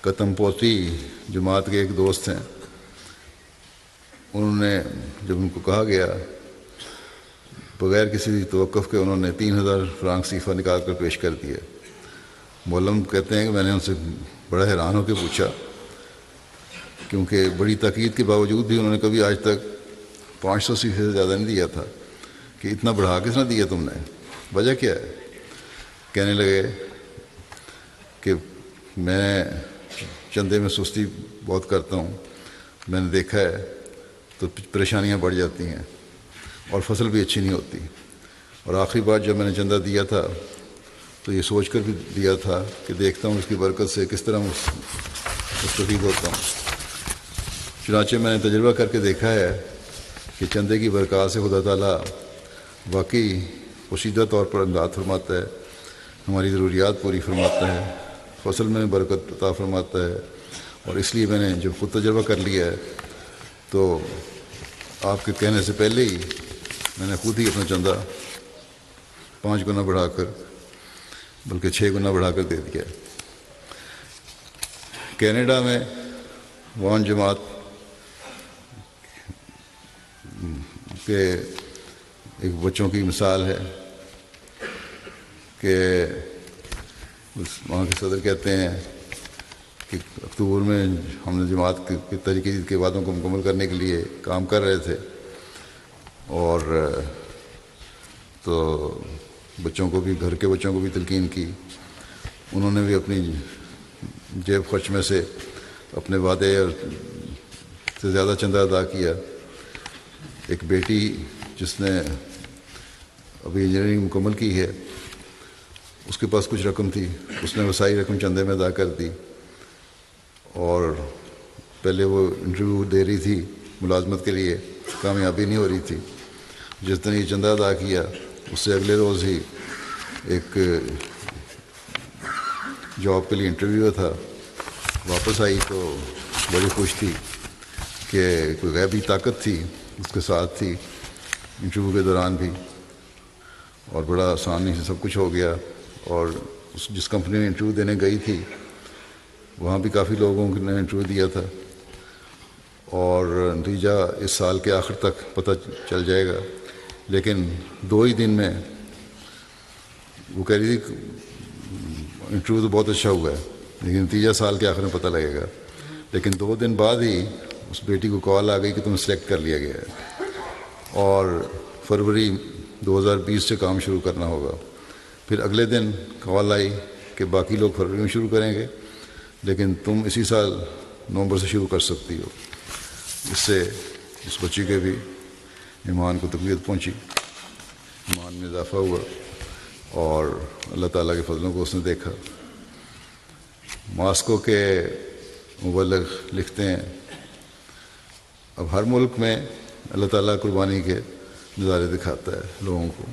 کتم پوتی جماعت کے ایک دوست ہیں، انہوں نے جب ان کو کہا گیا بغیر کسی توقف کے انہوں نے 3000 فرانک صیفہ نکال کر پیش کر دیا۔ مولم کہتے ہیں کہ میں نے ان سے بڑا حیران ہو کے پوچھا، کیونکہ بڑی تاکید کے باوجود بھی انہوں نے کبھی آج تک 500 صیفے سے زیادہ نہیں دیا تھا، کہ اتنا بڑھا کس نہ دیا تم نے، وجہ کیا ہے؟ کہنے لگے کہ میں چندے میں سستی بہت کرتا ہوں، میں نے دیکھا ہے تو پریشانیاں بڑھ جاتی ہیں اور فصل بھی اچھی نہیں ہوتی، اور آخری بار جب میں نے چندہ دیا تھا تو یہ سوچ کر بھی دیا تھا کہ دیکھتا ہوں اس کی برکت سے کس طرح مستفید ہوتا ہوں۔ چنانچہ میں نے تجربہ کر کے دیکھا ہے کہ چندے کی برکات سے خدا تعالیٰ واقعی پوشیدہ طور پر امداد فرماتا ہے، ہماری ضروریات پوری فرماتا ہے، فصل میں برکت عطا فرماتا ہے، اور اس لیے میں نے جب خود تجربہ کر لیا ہے تو آپ کے کہنے سے پہلے ہی میں نے خود ہی اپنا چندہ 5 گنا بڑھا کر بلکہ 6 گنا بڑھا کر دے دیا۔ کینیڈا میں وان جماعت کے ایک بچوں کی مثال ہے کہ وہاں کے صدر کہتے ہیں کہ اکتوبر میں ہم نے جماعت کے طریقے کے وعدوں کو مکمل کرنے کے لیے کام کر رہے تھے، اور تو بچوں کو بھی، گھر کے بچوں کو بھی تلقین کی، انہوں نے بھی اپنی جیب خرچ میں سے اپنے وعدے سے زیادہ چندہ ادا کیا۔ ایک بیٹی جس نے ابھی انجینئرنگ مکمل کی ہے، اس کے پاس کچھ رقم تھی، اس نے وسائی رقم چندے میں ادا کر دی، اور پہلے وہ انٹرویو دے رہی تھی ملازمت کے لیے، کامیابی نہیں ہو رہی تھی۔ جس دن یہ چندہ ادا کیا اس سے اگلے روز ہی ایک جاب کے لیے انٹرویو تھا، واپس آئی تو بڑی خوش تھی کہ کوئی غیبی طاقت تھی اس کے ساتھ تھی انٹرویو کے دوران بھی، اور بڑا آسانی سے سب کچھ ہو گیا۔ اور جس کمپنی میں انٹرویو دینے گئی تھی وہاں بھی کافی لوگوں نے انٹرویو دیا تھا، اور نتیجہ اس سال کے آخر تک پتہ چل جائے گا، لیکن 2 ہی دن میں وہ کہہ رہی تھی انٹرویو تو بہت اچھا ہوا ہے لیکن نتیجہ سال کے آخر میں پتہ لگے گا، لیکن 2 دن بعد ہی اس بیٹی کو کال آ گئی کہ تمہیں سلیکٹ کر لیا گیا ہے اور فروری 2020 سے کام شروع کرنا ہوگا۔ پھر اگلے دن کال آئی کہ باقی لوگ فروری میں شروع کریں گے لیکن تم اسی سال نومبر سے شروع کر سکتی ہو۔ اس سے اس بچی کے بھی ایمان کو تقویت پہنچی، ایمان میں اضافہ ہوا، اور اللہ تعالیٰ کے فضلوں کو اس نے دیکھا۔ ماسکو کے مبلغ لکھتے ہیں اب ہر ملک میں اللہ تعالیٰ قربانی کے نظارے دکھاتا ہے لوگوں کو۔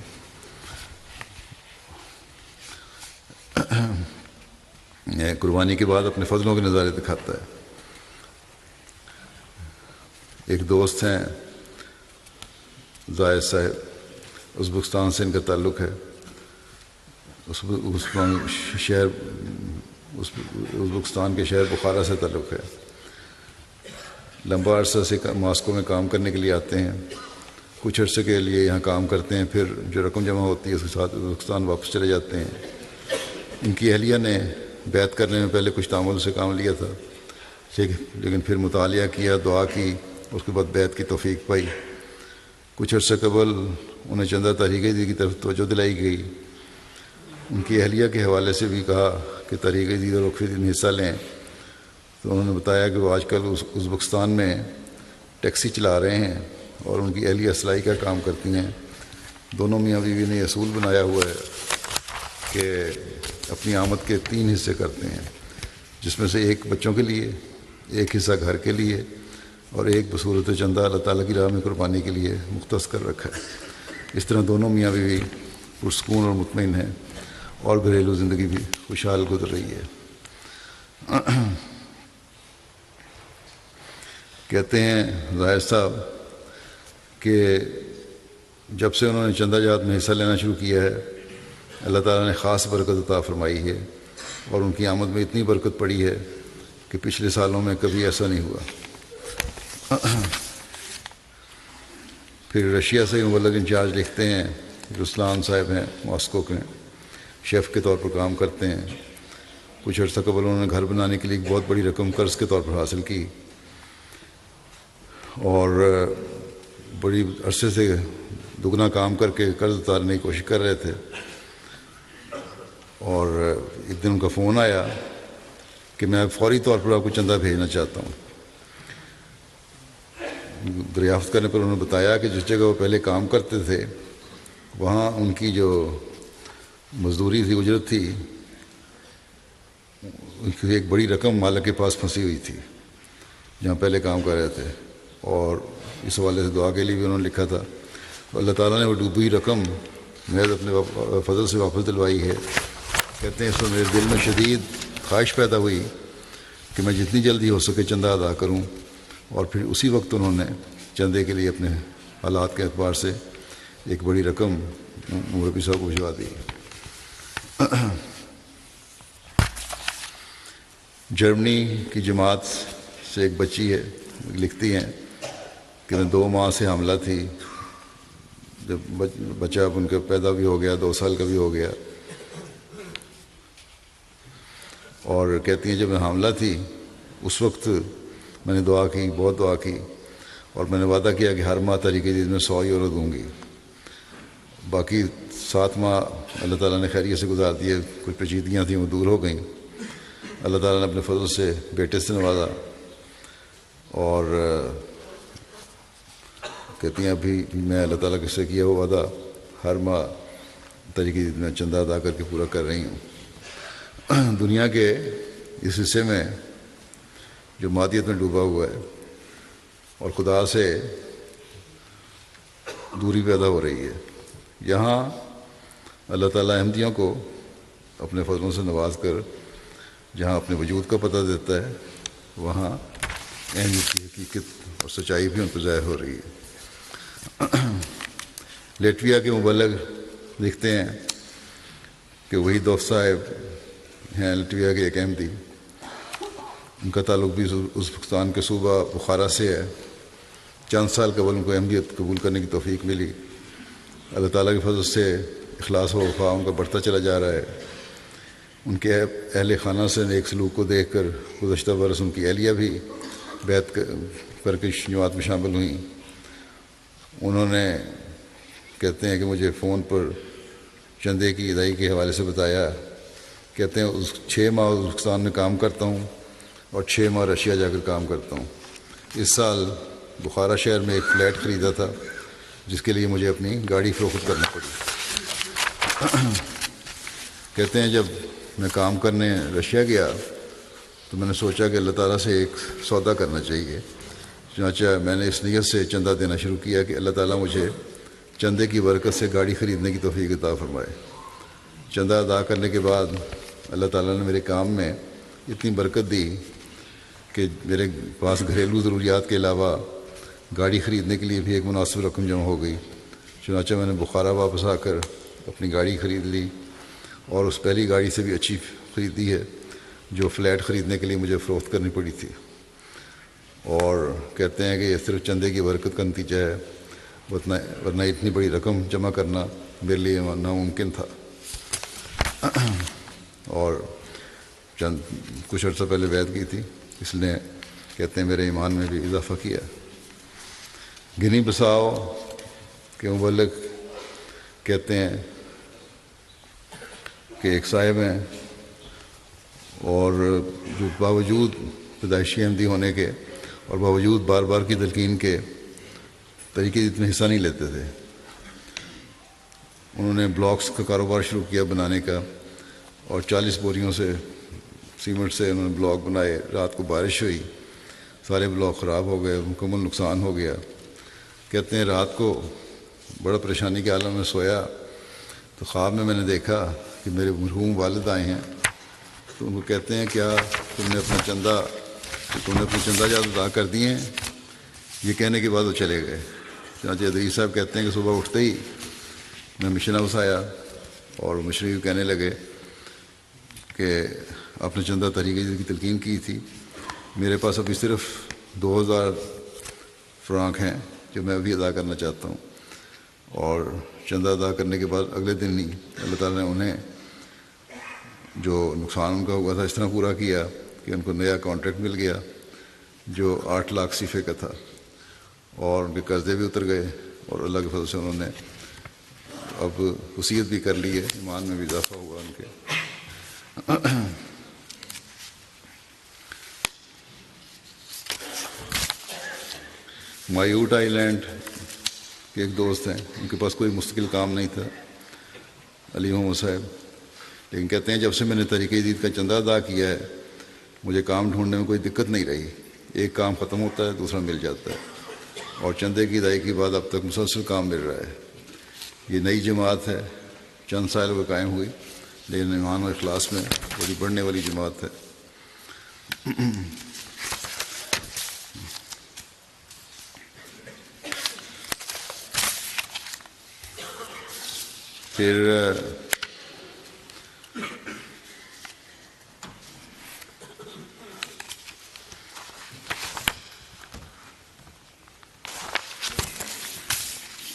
قربانی کے بعد اپنے فضلوں کے نظارے دکھاتا ہے۔ ایک دوست ہیں زاہد صاحب، ازبکستان سے ان کا تعلق ہے، ازبکستان کے شہر بخارا سے تعلق ہے۔ لمبا عرصہ سے ماسکو میں کام کرنے کے لیے آتے ہیں، کچھ عرصے کے لیے یہاں کام کرتے ہیں، پھر جو رقم جمع ہوتی ہے اس کے ساتھ ازبکستان واپس چلے جاتے ہیں۔ ان کی اہلیہ نے بیعت کرنے میں پہلے کچھ تعامل سے کام لیا تھا، لیکن پھر مطالعہ کیا، دعا کی، اس کے بعد بیعت کی توفیق پائی۔ کچھ عرصے قبل انہیں چندہ تحریک جدید کی طرف توجہ دلائی گئی۔ ان کی اہلیہ کے حوالے سے بھی کہا کہ تحریک جدید اور وقف جدید میں حصہ لیں، تو انہوں نے بتایا کہ وہ آج کل ازبکستان میں ٹیکسی چلا رہے ہیں اور ان کی اہلیہ سلائی کا کام کرتی ہیں۔ دونوں میاں بیوی نے اصول بنایا ہوا ہے کہ اپنی آمد کے 3 حصے کرتے ہیں، جس میں سے ایک بچوں کے لیے، ایک حصہ گھر کے لیے، اور ایک بصورت چندہ اللہ تعالیٰ کی راہ میں قربانی کے لیے مختص کر رکھا ہے۔ اس طرح دونوں میاں بیوی پرسکون اور مطمئن ہیں، اور گھریلو زندگی بھی خوشحال گزر رہی ہے۔ کہتے ہیں زاہد صاحب کہ جب سے انہوں نے چندہ جات میں حصہ لینا شروع کیا ہے، اللہ تعالیٰ نے خاص برکت عطا فرمائی ہے، اور ان کی آمد میں اتنی برکت پڑی ہے کہ پچھلے سالوں میں کبھی ایسا نہیں ہوا۔ پھر رشیا سے مبلغ انچارج لکھتے ہیں، رسلان صاحب ہیں، ماسکو کے شیف کے طور پر کام کرتے ہیں. کچھ عرصہ قبل انہوں نے گھر بنانے کے لیے ایک بہت بڑی رقم قرض کے طور پر حاصل کی، اور بڑی عرصے سے دگنا کام کر کے قرض اتارنے کی کوشش کر رہے تھے. اور ایک دن ان کا فون آیا کہ میں فوری طور پر آپ کو چندہ بھیجنا چاہتا ہوں. دریافت کرنے پر انہوں نے بتایا کہ جس جگہ وہ پہلے کام کرتے تھے وہاں ان کی جو مزدوری تھی، اجرت تھی، ان کی ایک بڑی رقم مالک کے پاس پھنسی ہوئی تھی جہاں پہلے کام کر رہے تھے. اور اس حوالے سے دعا کے لیے بھی انہوں نے لکھا تھا. اللہ تعالیٰ نے وہ ڈوبی ہوئی رقم محض اپنے فضل سے واپس دلوائی ہے. کہتے ہیں اس میں میرے دل میں شدید خواہش پیدا ہوئی کہ میں جتنی جلدی ہو سکے چندہ ادا کروں، اور پھر اسی وقت انہوں نے چندے کے لیے اپنے حالات کے اعتبار سے ایک بڑی رقم مربی صاحب کو بھجوا دی. جرمنی کی جماعت سے ایک بچی ہے، لکھتی ہیں کہ میں 2 ماہ سے حاملہ تھی. جب بچہ اب ان کا پیدا بھی ہو گیا، 2 سال کا بھی ہو گیا، اور کہتی ہیں جب میں حاملہ تھی اس وقت میں نے دعا کی، بہت دعا کی، اور میں نے وعدہ کیا کہ ہر ماہ طریقے دن میں 100 یورو دوں گی. باقی 7 ماہ اللہ تعالیٰ نے خیریت سے گزار دیے. کچھ پیچیدگیاں تھیں وہ دور ہو گئیں. اللہ تعالیٰ نے اپنے فضل سے بیٹے سے نوازا، اور کہتی ہیں ابھی میں اللہ تعالیٰ سے کیا ہوا وعدہ ہر ماہ طریقے دن میں چندہ ادا کر کے پورا کر رہی ہوں. دنیا کے اس حصے میں جو مادیت میں ڈوبا ہوا ہے اور خدا سے دوری پیدا ہو رہی ہے، یہاں اللہ تعالیٰ احمدیوں کو اپنے فضلوں سے نواز کر جہاں اپنے وجود کا پتہ دیتا ہے، وہاں احمدیت کی حقیقت اور سچائی بھی ان پہ ظاہر ہو رہی ہے. لیٹویا کے مبلغ لکھتے ہیں کہ وہی دوست صاحب ہیں لیٹویا کے ایک احمدی، ان کا تعلق بھی ازبکستان کے صوبہ بخارا سے ہے. چند سال قبل ان کو احمدیت قبول کرنے کی توفیق ملی. اللہ تعالیٰ کے فضل سے اخلاص و وفا ان کا بڑھتا چلا جا رہا ہے. ان کے اہل خانہ سے نیک سلوک کو دیکھ کر گزشتہ برس ان کی اہلیہ بھی بیعت کر کے جماعت میں شامل ہوئیں. انہوں نے کہتے ہیں کہ مجھے فون پر چندے کی ادائیگی کے حوالے سے بتایا. کہتے ہیں 6 ماہ ازبکستان میں کام کرتا ہوں اور 6 ماہ رشیا جا کر کام کرتا ہوں. اس سال بخارا شہر میں ایک فلیٹ خریدا تھا جس کے لیے مجھے اپنی گاڑی فروخت کرنی پڑی. کہتے ہیں جب میں کام کرنے رشیا گیا تو میں نے سوچا کہ اللہ تعالیٰ سے ایک سودا کرنا چاہیے. چنانچہ میں نے اس نیت سے چندہ دینا شروع کیا کہ اللہ تعالیٰ مجھے چندے کی برکت سے گاڑی خریدنے کی توفیق عطا فرمائے. چندہ ادا کرنے کے بعد اللہ تعالیٰ نے میرے کام میں اتنی برکت دی کہ میرے پاس گھریلو ضروریات کے علاوہ گاڑی خریدنے کے لیے بھی ایک مناسب رقم جمع ہو گئی. چنانچہ میں نے بخارا واپس آ کر اپنی گاڑی خرید لی، اور اس پہلی گاڑی سے بھی اچھی خریدی ہے جو فلیٹ خریدنے کے لیے مجھے فروخت کرنی پڑی تھی. اور کہتے ہیں کہ یہ صرف چندے کی برکت کا نتیجہ ہے، ورنہ اتنی بڑی رقم جمع کرنا میرے لیے ناممکن تھا. اور کچھ عرصہ پہلے بیعت کی تھی، اس نے کہتے ہیں میرے ایمان میں بھی اضافہ کیا. گنی بساؤ کے مبلغ کہتے ہیں کہ ایک صاحب ہیں اور جو باوجود پیدائشی احمدی ہونے کے اور باوجود بار بار کی تلقین کے طریقے اتنے حصہ نہیں لیتے تھے. انہوں نے بلاکس کا کاروبار شروع کیا بنانے کا، اور 40 بوریوں سے سیمنٹ سے انہوں نے بلاک بنائے. رات کو بارش ہوئی، سارے بلاک خراب ہو گئے، مکمل نقصان ہو گیا. کہتے ہیں رات کو بڑا پریشانی کے عالم میں سویا تو خواب میں نے دیکھا کہ میرے مرحوم والد آئے ہیں. تو ان کو کہتے ہیں کیا تم نے اپنا چندہ جات ادا کر دیے ہیں؟ یہ کہنے کے بعد وہ چلے گئے. چنانچہ ادریس صاحب کہتے ہیں کہ صبح اٹھتے ہی میں مشن ہاؤس آیا اور مشرف کہنے لگے کہ آپ نے چندہ طریقے کی تلقین کی تھی، میرے پاس ابھی صرف 2000 فرانک ہیں جو میں ابھی ادا کرنا چاہتا ہوں. اور چندہ ادا کرنے کے بعد اگلے دن ہی اللہ تعالیٰ نے انہیں جو نقصان ان کا ہوا تھا اس طرح پورا کیا کہ ان کو نیا کانٹریکٹ مل گیا جو 8 لاکھ صفحے کا تھا, اور ان کے قرضے بھی اتر گئے, اور اللہ کے فضل سے انہوں نے اب وصیت بھی کر لی ہے, ایمان میں بھی اضافہ ہوا ان کے. مایوٹ آئی لینڈ کے ایک دوست ہیں, ان کے پاس کوئی مستقل کام نہیں تھا, علی محمد صاحب, لیکن کہتے ہیں جب سے میں نے تحریک جدید کا چندہ ادا کیا ہے مجھے کام ڈھونڈنے میں کوئی دقت نہیں رہی. ایک کام ختم ہوتا ہے دوسرا مل جاتا ہے, اور چندے کی ادائیگی کے بعد اب تک مسلسل کام مل رہا ہے. یہ نئی جماعت ہے, چند سال وہ قائم ہوئی, لیکن ایمان اور اخلاص میں بڑی بڑھنے والی جماعت ہے. پھر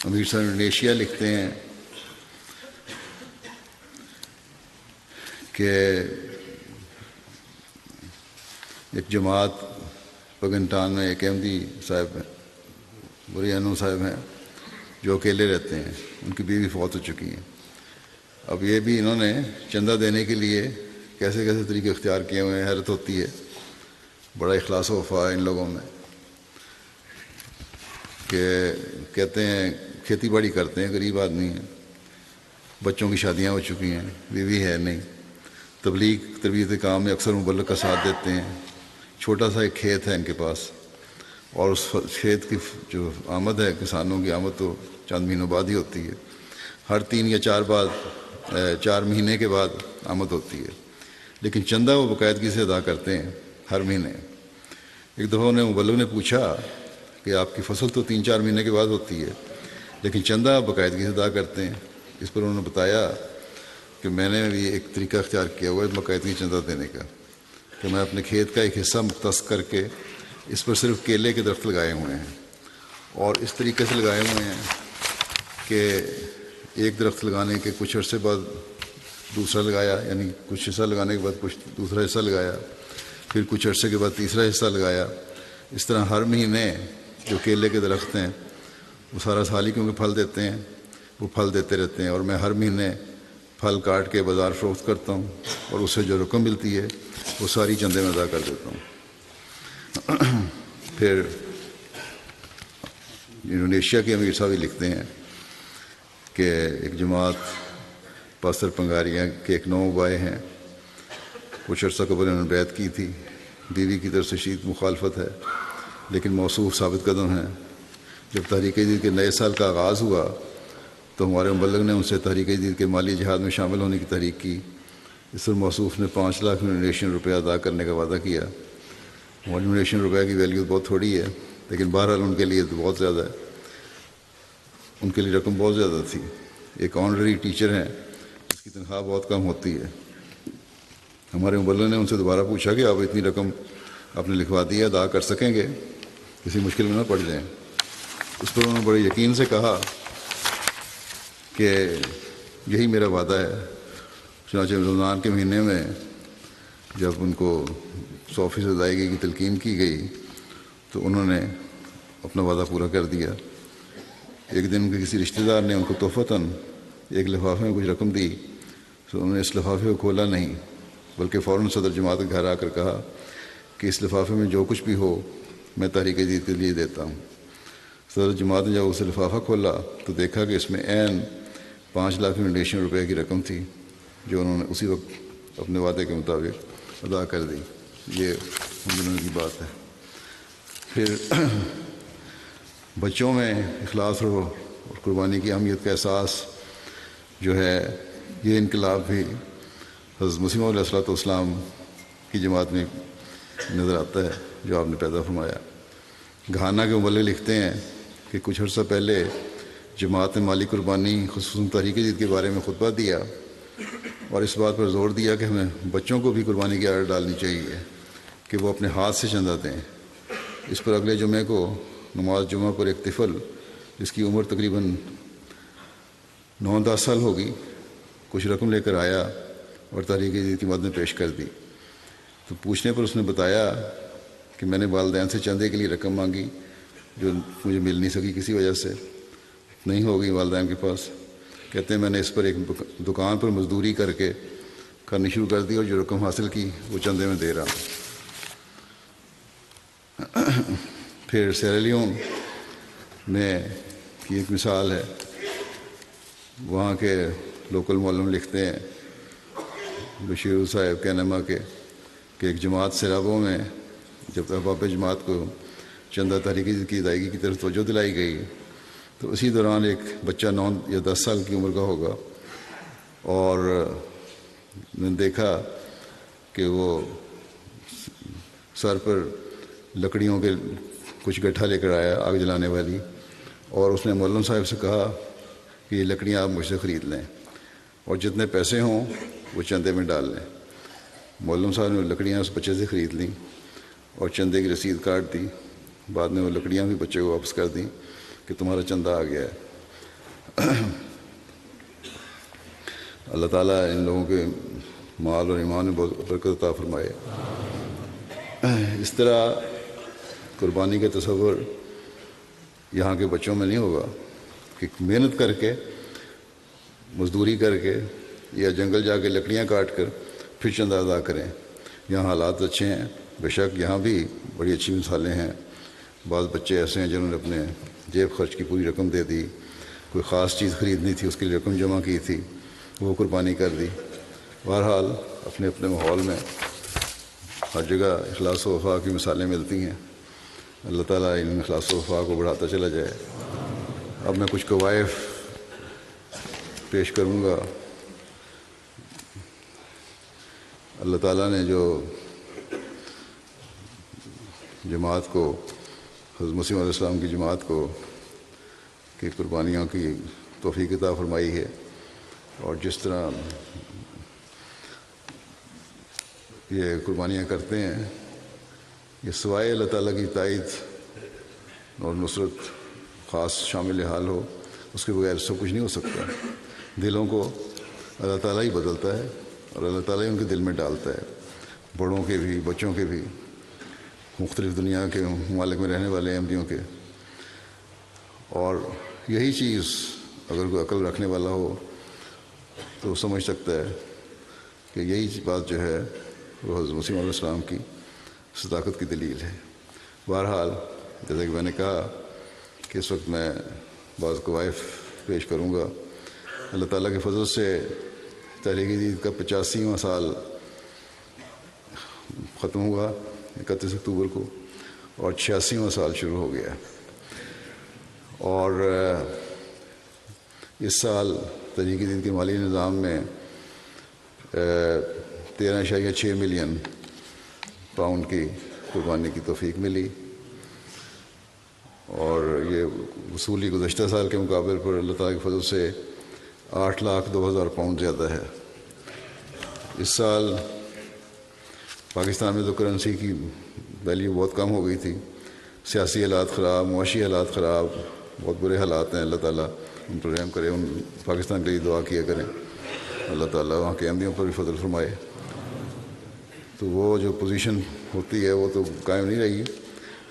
امیر صاحب انڈونیشیا لکھتے ہیں کہ ایک جماعت پگنٹان میں ایک احمدی صاحب ہیں, بریانو صاحب ہیں, جو اکیلے رہتے ہیں, ان کی بیوی فوت ہو چکی ہیں. اب یہ بھی انہوں نے چندہ دینے کے لیے کیسے کیسے طریقے اختیار کیے ہوئے ہیں, حیرت ہوتی ہے. بڑا اخلاص و وفا ہے ان لوگوں میں کہ کہتے ہیں کھیتی باڑی کرتے ہیں, غریب آدمی ہیں, بچوں کی شادیاں ہو چکی ہیں, بیوی ہے نہیں, تبلیغ تربیت کام میں اکثر مبلغ کا ساتھ دیتے ہیں. چھوٹا سا ایک کھیت ہے ان کے پاس, اور اس کھیت کی جو آمد ہے کسانوں کی آمد تو چند مہینوں بعد ہی ہوتی ہے, ہر 3 یا 4 مہینے کے بعد آمد ہوتی ہے, لیکن چندہ وہ باقاعدگی سے ادا کرتے ہیں ہر مہینے. ایک دفعہ انہیں مبلغ نے پوچھا کہ آپ کی فصل تو 3-4 مہینے کے بعد ہوتی ہے لیکن چندہ آپ باقاعدگی سے ادا کرتے ہیں. اس پر انہوں نے بتایا کہ میں نے بھی ایک طریقہ اختیار کیا ہوا ہے باقاعدگی چندہ دینے کا, کہ میں اپنے کھیت کا ایک حصہ مختص کر کے اس پر صرف کیلے کے درخت لگائے ہوئے ہیں, اور اس طریقے سے لگائے ہوئے ہیں کہ ایک درخت لگانے کے کچھ عرصے بعد دوسرا لگایا, یعنی کچھ حصہ لگانے کے بعد کچھ دوسرا حصہ لگایا, پھر کچھ عرصے کے بعد تیسرا حصہ لگایا. اس طرح ہر مہینے جو کیلے کے درخت ہیں وہ سارا سال ہی کیونکہ پھل دیتے ہیں, وہ پھل دیتے رہتے ہیں, اور میں ہر مہینے پھل کاٹ کے بازار فروخت کرتا ہوں, اور اس سے جو رقم ملتی ہے وہ ساری چندے میں ادا کر دیتا ہوں. پھر انڈونیشیا کے امیر صاحب لکھتے ہیں کہ ایک جماعت پاستر پنگاریاں کے ایک 9 بھائی ہیں, کچھ عرصہ قبل انہوں نے بیعت کی تھی, بیوی کی طرف سے شدید مخالفت ہے لیکن موصوف ثابت قدم ہیں. جب تحریک جدید کے نئے سال کا آغاز ہوا تو ہمارے مبلغ نے ان سے تحریک جدید کے مالی جہاد میں شامل ہونے کی تحریک کی. اس پر موصوف نے 5 لاکھ انڈونیشین روپیہ ادا کرنے کا وعدہ کیا. ہماری انڈونیشین روپیہ کی ویلیو بہت تھوڑی ہے, لیکن بہرحال ان کے لیے تو بہت زیادہ ہے, ان کے لیے رقم بہت زیادہ تھی. ایک آنرری ٹیچر ہیں جس کی تنخواہ بہت کم ہوتی ہے. ہمارے مبلغ نے ان سے دوبارہ پوچھا کہ آپ اتنی رقم آپ نے لکھوا دی ہے, ادا کر سکیں گے, کسی مشکل میں نہ پڑ جائیں. اس پر انہوں نے بڑے یقین سے کہا کہ یہی میرا وعدہ ہے. چنانچہ رمضان کے مہینے میں جب ان کو 100% ادائیگی کی تلقین کی گئی تو انہوں نے اپنا وعدہ پورا کر دیا. ایک دن ان کے کسی رشتہ دار نے ان کو تحفتاً ایک لفافے میں کچھ رقم دی, تو انہوں نے اس لفافے کو کھولا نہیں بلکہ فوراً صدر جماعت کے گھر آ کر کہا کہ اس لفافے میں جو کچھ بھی ہو میں تحریک جدید کے لیے دیتا ہوں. صدر جماعت نے جب اسے لفافہ کھولا تو دیکھا کہ اس میں عین 5 لاکھ انڈونیشین روپے کی رقم تھی جو انہوں نے اسی وقت اپنے وعدے کے مطابق ادا کر دی. یہ ان دنوں کی بات ہے. پھر بچوں میں اخلاص اور قربانی کی اہمیت کا احساس جو ہے, یہ انقلاب بھی حضرت مسیح موعود علیہ السلام کی جماعت میں نظر آتا ہے جو آپ نے پیدا فرمایا. گھانا کے مبلغ لکھتے ہیں کہ کچھ عرصہ پہلے جماعت نے مالی قربانی خصوصاً تحریک جدید کے بارے میں خطبہ دیا اور اس بات پر زور دیا کہ ہمیں بچوں کو بھی قربانی کی عادت ڈالنی چاہیے کہ وہ اپنے ہاتھ سے چندہ دیں. اس پر اگلے جمعے کو نماز جمعہ پر ایک طفل جس کی عمر تقریباً 9-10 سال ہوگی کچھ رقم لے کر آیا اور تحریک جدید کی مدد میں پیش کر دی. تو پوچھنے پر اس نے بتایا کہ میں نے والدین سے چندے کے لیے رقم مانگی جو مجھے مل نہیں سکی، کسی وجہ سے نہیں ہوگی والدین کے پاس. کہتے ہیں میں نے اس پر ایک دکان پر مزدوری کر کے کرنی شروع کر دی اور جو رقم حاصل کی وہ چندے میں دے رہا. پھر سیرالیون میں کی ایک مثال ہے. وہاں کے لوکل معلم لکھتے ہیں بشیر صاحب کینما کے کہ ایک جماعت سیرابوں میں جب احباب جماعت کو چندہ تحریک کی ادائیگی کی طرف توجہ دلائی گئی تو اسی دوران ایک بچہ 9 یا 10 سال کی عمر کا ہوگا اور میں نے دیکھا کہ وہ سر پر لکڑیوں کے کچھ گٹھا لے کر آیا آگ جلانے والی، اور اس نے معلم صاحب سے کہا کہ یہ لکڑیاں آپ مجھ سے خرید لیں اور جتنے پیسے ہوں وہ چندے میں ڈال لیں. معلم صاحب نے وہ لکڑیاں اس بچے سے خرید لیں اور چندے کی رسید کاٹ دی. بعد میں وہ لکڑیاں بھی بچے کو واپس کر دیں کہ تمہارا چندہ آ گیا ہے. اللہ تعالیٰ ان لوگوں کے مال اور ایمان میں بہت برکت عطا فرمائے. اس طرح قربانی کا تصور یہاں کے بچوں میں نہیں ہوگا کہ محنت کر کے مزدوری کر کے یا جنگل جا کے لکڑیاں کاٹ کر پھر چندہ ادا کریں. یہاں حالات اچھے ہیں، بے شک یہاں بھی بڑی اچھی مثالیں ہیں. بعض بچے ایسے ہیں جنہوں نے اپنے جیب خرچ کی پوری رقم دے دی، کوئی خاص چیز خریدنی تھی اس کے لیے رقم جمع کی تھی وہ قربانی کر دی. بہرحال اپنے اپنے ماحول میں ہر جگہ اخلاص و وفا کی مثالیں ملتی ہیں. اللہ تعالیٰ ان اخلاص و وفا کو بڑھاتا چلا جائے. اب میں کچھ قوائف پیش کروں گا. اللہ تعالیٰ نے جو جماعت کو، حضرت مسیح علیہ السلام کی جماعت کو کہ قربانیوں کی توفیق عطا فرمائی ہے، اور جس طرح یہ قربانیاں کرتے ہیں یہ سوائے اللہ تعالیٰ کی تائید اور نصرت خاص شامل حال ہو اس کے بغیر سب کچھ نہیں ہو سکتا. دلوں کو اللہ تعالیٰ ہی بدلتا ہے اور اللہ تعالیٰ ہی ان کے دل میں ڈالتا ہے، بڑوں کے بھی بچوں کے بھی، مختلف دنیا کے ممالک میں رہنے والے احمدیوں کے. اور یہی چیز اگر کوئی عقل رکھنے والا ہو تو سمجھ سکتا ہے کہ یہی بات جو ہے وہ حضرت مسیح علیہ السلام کی صداقت کی دلیل ہے. بہرحال جیسا کہ میں نے کہا کہ اس وقت میں بعض قوائف پیش کروں گا. اللہ تعالیٰ کے فضل سے تحریک جدید کا 85واں سال ختم ہوا 31 اکتوبر کو اور 86واں سال شروع ہو گیا. اور اس سال تحریک جدید کے مالی نظام میں 13.6 ملین پاؤنڈ کی قربانی کی توفیق ملی، اور یہ وصولی گزشتہ سال کے مقابلے پر اللہ تعالیٰ کے فضل سے 8,02,000 پاؤنڈ زیادہ ہے. اس سال پاکستان میں تو کرنسی کی ویلیو بہت کم ہو گئی تھی، سیاسی حالات خراب، معاشی حالات خراب، بہت برے حالات ہیں. اللہ تعالیٰ ان پر رحم کرے. ان پاکستان کے لیے دعا کیا کریں، اللہ تعالیٰ وہاں کے احمدیوں پر بھی فضل فرمائے. تو وہ جو پوزیشن ہوتی ہے وہ تو قائم نہیں رہی.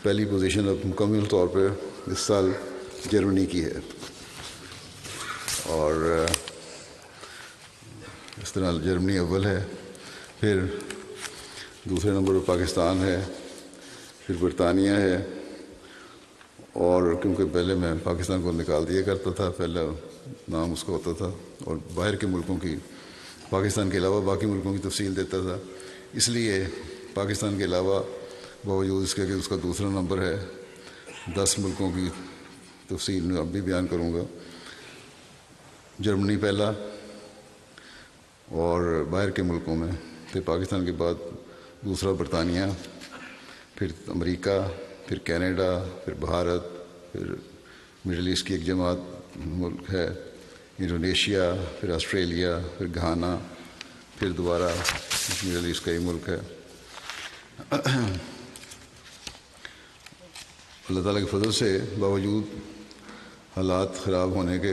پہلی پوزیشن اب مکمل طور پہ اس سال جرمنی کی ہے، اور اس طرح جرمنی اول ہے، پھر دوسرے نمبر پر پاکستان ہے، پھر برطانیہ ہے. اور کیونکہ پہلے میں پاکستان کو نکال دیا کرتا تھا، پہلا نام اس کا ہوتا تھا، اور باہر کے ملکوں کی پاکستان کے علاوہ باقی ملکوں کی تفصیل دیتا تھا. اس لیے پاکستان کے علاوہ باوجود اس کے کہ اس کا دوسرا نمبر ہے، 10 ملکوں کی تفصیل میں اب بھی بیان کروں گا. جرمنی پہلا، اور باہر کے ملکوں میں پھر پاکستان کے بعد دوسرا برطانیہ، پھر امریکہ، پھر کینیڈا، پھر بھارت، پھر مڈل ایسٹ کی ایک جماعت ملک ہے انڈونیشیا، پھر آسٹریلیا، پھر گھانا، پھر دوبارہ مڈل ایسٹ کا ہی ملک ہے. اللہ تعالیٰ کے فضل سے باوجود حالات خراب ہونے کے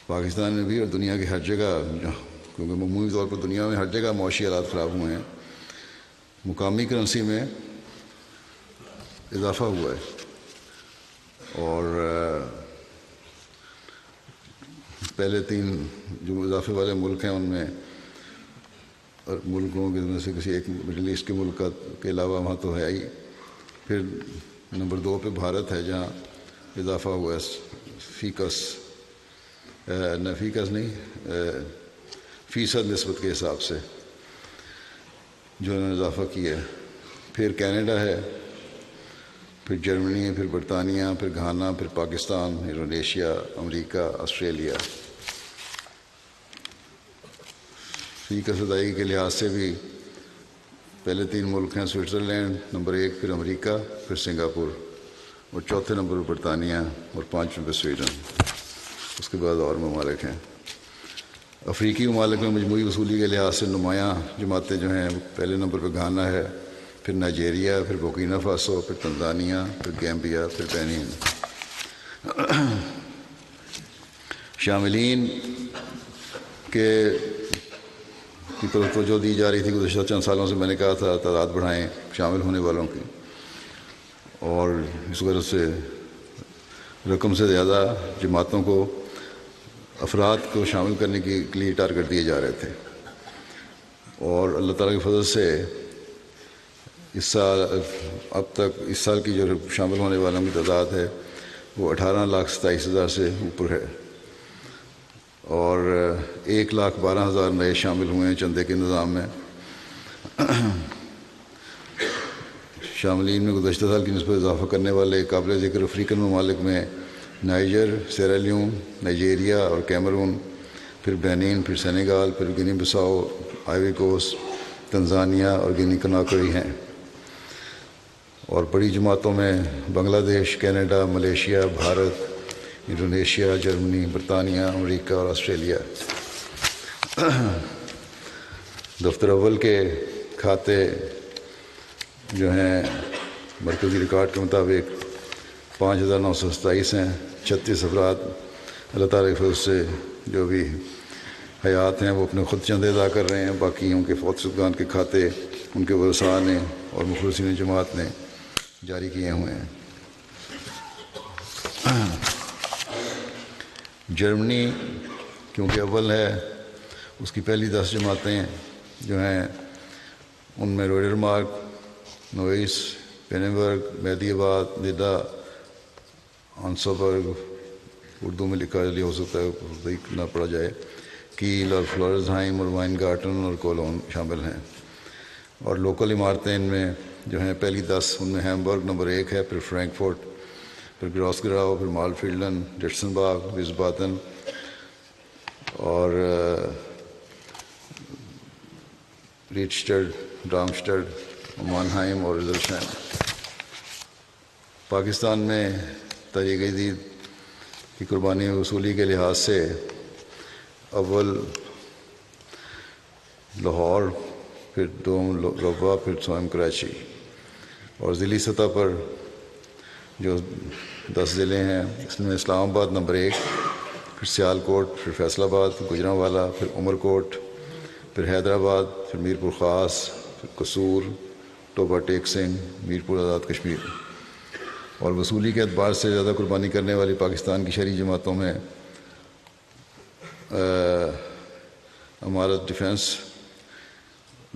پاکستان میں بھی اور دنیا کی ہر جگہ، کیونکہ عمومی طور پر دنیا میں ہر جگہ معاشی حالات خراب ہوئے ہیں، مقامی کرنسی میں اضافہ ہوا ہے. اور پہلے 3 جو اضافے والے ملک ہیں ان میں، اور ملکوں کے میں سے کسی ایک مڈل ایسٹ کے ملک کے علاوہ وہاں تو ہے ہی. پھر نمبر 2 پہ بھارت ہے جہاں اضافہ ہوا ہے فیکس نہیں فیصد نسبت کے حساب سے جو انہوں نے اضافہ کیا ہے. پھر کینیڈا ہے، پھر جرمنی ہے، پھر برطانیہ، پھر گھانا، پھر پاکستان، انڈونیشیا، امریکہ، آسٹریلیا. فیکس ادائیگی کے لحاظ سے بھی پہلے 3 ملک ہیں سوئٹزرلینڈ نمبر 1، پھر امریکہ، پھر سنگاپور، اور چوتھے نمبر پر برطانیہ، اور 5ویں پہ سویڈن. اس کے بعد اور ممالک ہیں. افریقی ممالک میں مجموعی وصولی کے لحاظ سے نمایاں جماعتیں جو ہیں، پہلے نمبر پہ گھانا ہے، پھر نائجیریا، پھر بورکینا فاسو، پھر تنزانیہ، پھر گیمبیا، پھر بینین. شاملین کی طرف توجہ دی جا رہی تھی. گزشتہ چند سالوں سے میں نے کہا تھا تعداد بڑھائیں شامل ہونے والوں کی، اور اس غرض سے رقم سے زیادہ جماعتوں کو، افراد کو شامل کرنے کے لیے ٹارگٹ دیے جا رہے تھے. اور اللہ تعالیٰ کے فضل سے اس سال اب تک اس سال کی جو شامل ہونے والوں کی تعداد ہے وہ 18,27,000 سے اوپر ہے، اور 1,12,000 نئے شامل ہوئے ہیں چندے کے نظام میں. شاملین میں گزشتہ سال کی نسبت اضافہ کرنے والے قابل ذکر افریقن ممالک میں نائجر، سیرالیون، نائجیریا اور کیمرون، پھر بینین، پھر سینیگال، پھر گنی بساؤ، آئیوری کوسٹ، تنزانیہ اور گنی کناکری ہیں. اور بڑی جماعتوں میں Bangladesh, Canada, Malaysia, Bharat, Indonesia, جرمنی، برطانیہ، امریکہ اور آسٹریلیا. دفتر اول کے کھاتے جو ہیں مرکزی ریکارڈ کے مطابق 5,927 ہیں. 36 افراد اللہ تعالیٰ کے فضل سے جو بھی حیات ہیں وہ اپنے خود چندے ادا کر رہے ہیں، باقی ان کے فوت شدگان کے کھاتے ان کے ورثاء نے اور مخلصین جماعت نے جاری کیے ہوئے ہیں. جرمنی کیونکہ اول ہے، اس کی پہلی 10 جماعتیں جو ہیں ان میں روڈر مارک، نوئس، پیننبرگ، مہدی آباد، ندا، آنسبرگ، اردو میں لکھا لیا ہو سکتا ہے صحیح نہ پڑھا جائے، کیل اور فلورزہائم اور وائن گارٹن اور کولون شامل ہیں. اور لوکل عمارتیں ان میں جو ہیں پہلی 10 ان میں ہیمبرگ نمبر 1 ہے، پھر فرینکفرٹ، پھر گراسگراؤ، پھر مالفیلڈن، ڈٹسن باغ، ویسبادن اور ریچسٹڈ، ڈارمسٹڈ، مانہائم اور ریزلشائم. پاکستان میں تاریخ جدید کی قربانی وصولی کے لحاظ سے اول لاہور، پھر دوم روبہ، پھر سوئم کراچی. اور ضلعی سطح پر جو 10 ضلع ہیں اس میں اسلام آباد نمبر 1، پھر سیالکوٹ، پھر فیصل آباد، گوجرانوالا، پھر عمرکوٹ، پھر حیدرآباد، پھر میرپور خاص، پھر قصور، ٹوبہ ٹیک سنگھ، میرپور آزاد کشمیر. اور وصولی کے اعتبار سے زیادہ قربانی کرنے والی پاکستان کی شہری جماعتوں میں امارت ڈیفنس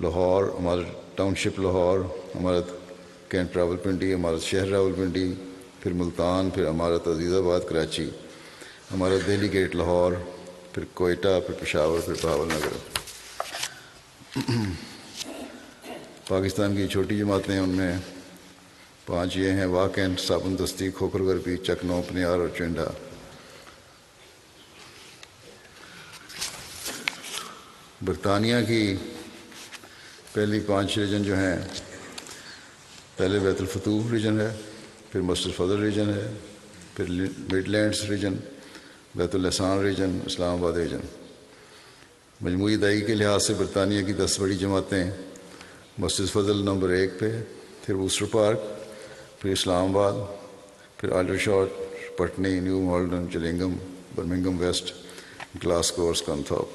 لاہور، امارت ٹاؤن شپ لاہور، امارت کینٹ راولپنڈی، امارت شہر راولپنڈی، پھر ملتان، پھر امارت عزیز آباد کراچی، امارت دہلی گیٹ لاہور، پھر کوئٹہ، پھر پشاور، پھر بہاول نگر. پاکستان کی چھوٹی جماعتیں ان میں 5 یہ ہیں: واہ کینٹ، صابن دستی، کھوکھر گربی، چکنو، پنیار اور چنڈا. برطانیہ کی پہلی 5 ریجن جو ہیں، پہلے بیت الفتوح ریجن ہے، پھر مسجد فضل ریجن ہے، پھر مڈ لینڈس ریجن، بیت الاحسان ریجن، اسلام آباد ریجن. مجموعی ادائیگی کے لحاظ سے برطانیہ کی 10 بڑی جماعتیں مسجد فضل نمبر 1 پہ، پھر ووسٹر پارک، پھر اسلام آباد، پھر Aldershot, Putney, New Malden, Chillingham, Birmingham West, Glasgow اور اسکنتھاپ۔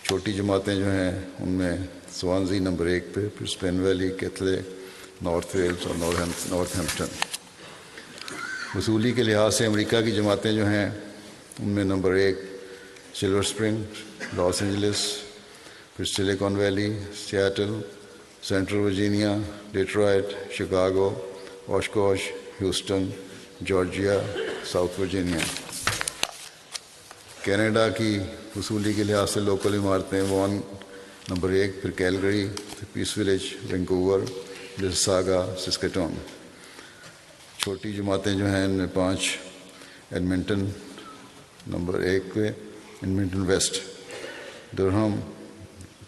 چھوٹی جماعتیں جو ہیں ان میں سوانزی نمبر 1 پہ، پھر اسپین ویلی، کیتھلے، نارتھ ویلز اور نارتھ ہیمپٹن۔ وصولی کے لحاظ سے امریکہ کی جماعتیں جو ہیں ان میں number 1 Silver Spring, Los Angeles, پھر Silicon Valley, Seattle, Central Virginia, Detroit, Chicago, Oshkosh, Houston, Georgia, South Virginia. Canada کی وصولی کے لحاظ سے لوکل عمارتیں وان نمبر 1، پھر کیلگری، پھر پیس ولیج، وینکوور، مسیساگا، سسکیٹون۔ چھوٹی جماعتیں جو ہیں ان میں 5 ایڈمنٹن نمبر 1 پہ، ایڈمنٹن ویسٹ، ڈرہم،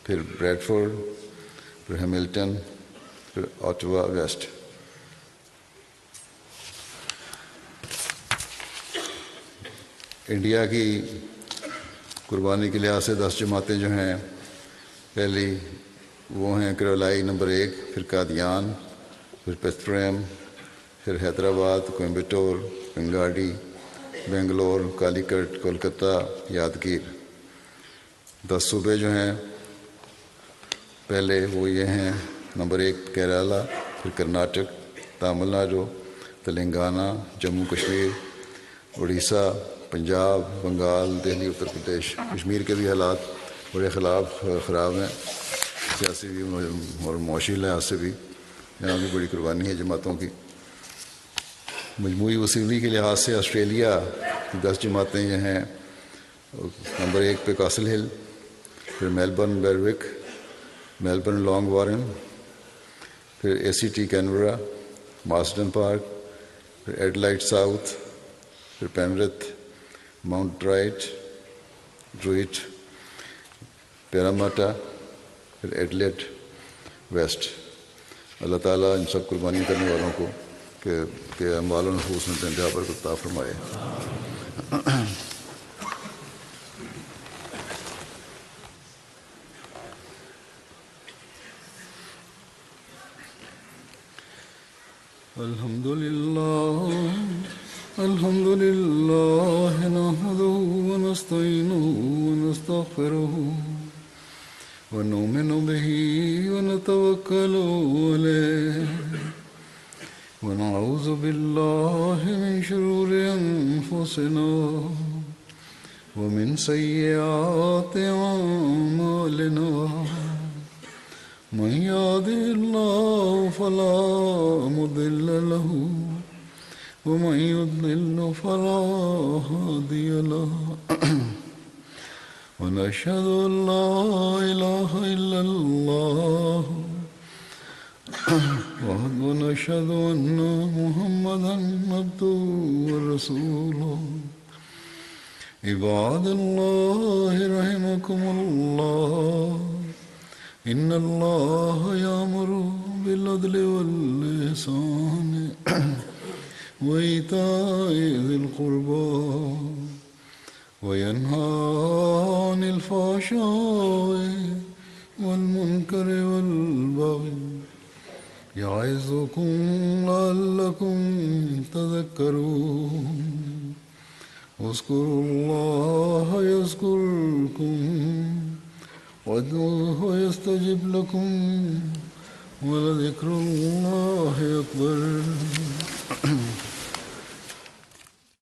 پھر بریڈفورڈ، پھر ہیملٹن، پھر آٹوا ویسٹ۔ انڈیا کی قربانی کے لحاظ سے 10 جماعتیں جو ہیں، پہلی وہ ہیں کرولائی نمبر 1، پھر قادیان، پھر پتھریم، پھر حیدرآباد، کوئمبٹور، رنگاڈی، بنگلور، کالی کٹ، کولکتہ، یادگیر۔ 10 صوبے جو ہیں پہلے وہ یہ ہیں، نمبر 1 کیرالہ، پھر کرناٹک، تامل ناڈو، تلنگانہ، جموں کشمیر، اڑیسہ، پنجاب، بنگال، دہلی، اتر پردیش۔ کشمیر کے بھی حالات بڑے خراب ہیں، سیاسی بھی اور معاشی لحاظ سے بھی، یہاں بھی بڑی قربانی ہے جماعتوں کی۔ مجموعی وصولی کے لحاظ سے آسٹریلیا کی 10 جماعتیں یہ ہیں، نمبر 1 پہ کاسل ہل، پھر Melbourne Berwick, Melbourne Langwarrin, پھر A C T Canberra, Marsden Park, پھر ایڈلائٹ ساؤتھ، پھر پینرتھ، ماؤنٹ ڈروئٹ، پیراماٹا، پھر ایڈلیڈ ویسٹ۔ اللہ تعالیٰ ان سب قربانی کرنے والوں کو کہ اموال و نفوس میں انتہا پر عطا فرمائے۔ الحمد لله نحمده ونستعينه ونستغفره ونؤمن به ونتوكل عليه ونعوذ بالله من شرور أنفسنا ومن سيئات أعمالنا، من يهده الله فلا مضل له ومن يضلل فلا هادي له، ونشهد أن لا إله إلا الله ونشهد أن محمدا عبده ورسوله۔ عباد الله رحمكم الله، إن الله يأمر بالعدل والإحسان وإيتاء ذي القربى وينهى عن الفحشاء والمنكر والبغي، يعظكم لعلكم تذكرون۔ اذكروا الله يذكركم وادعوه يستجب لكم، ولذكر الله أكبر۔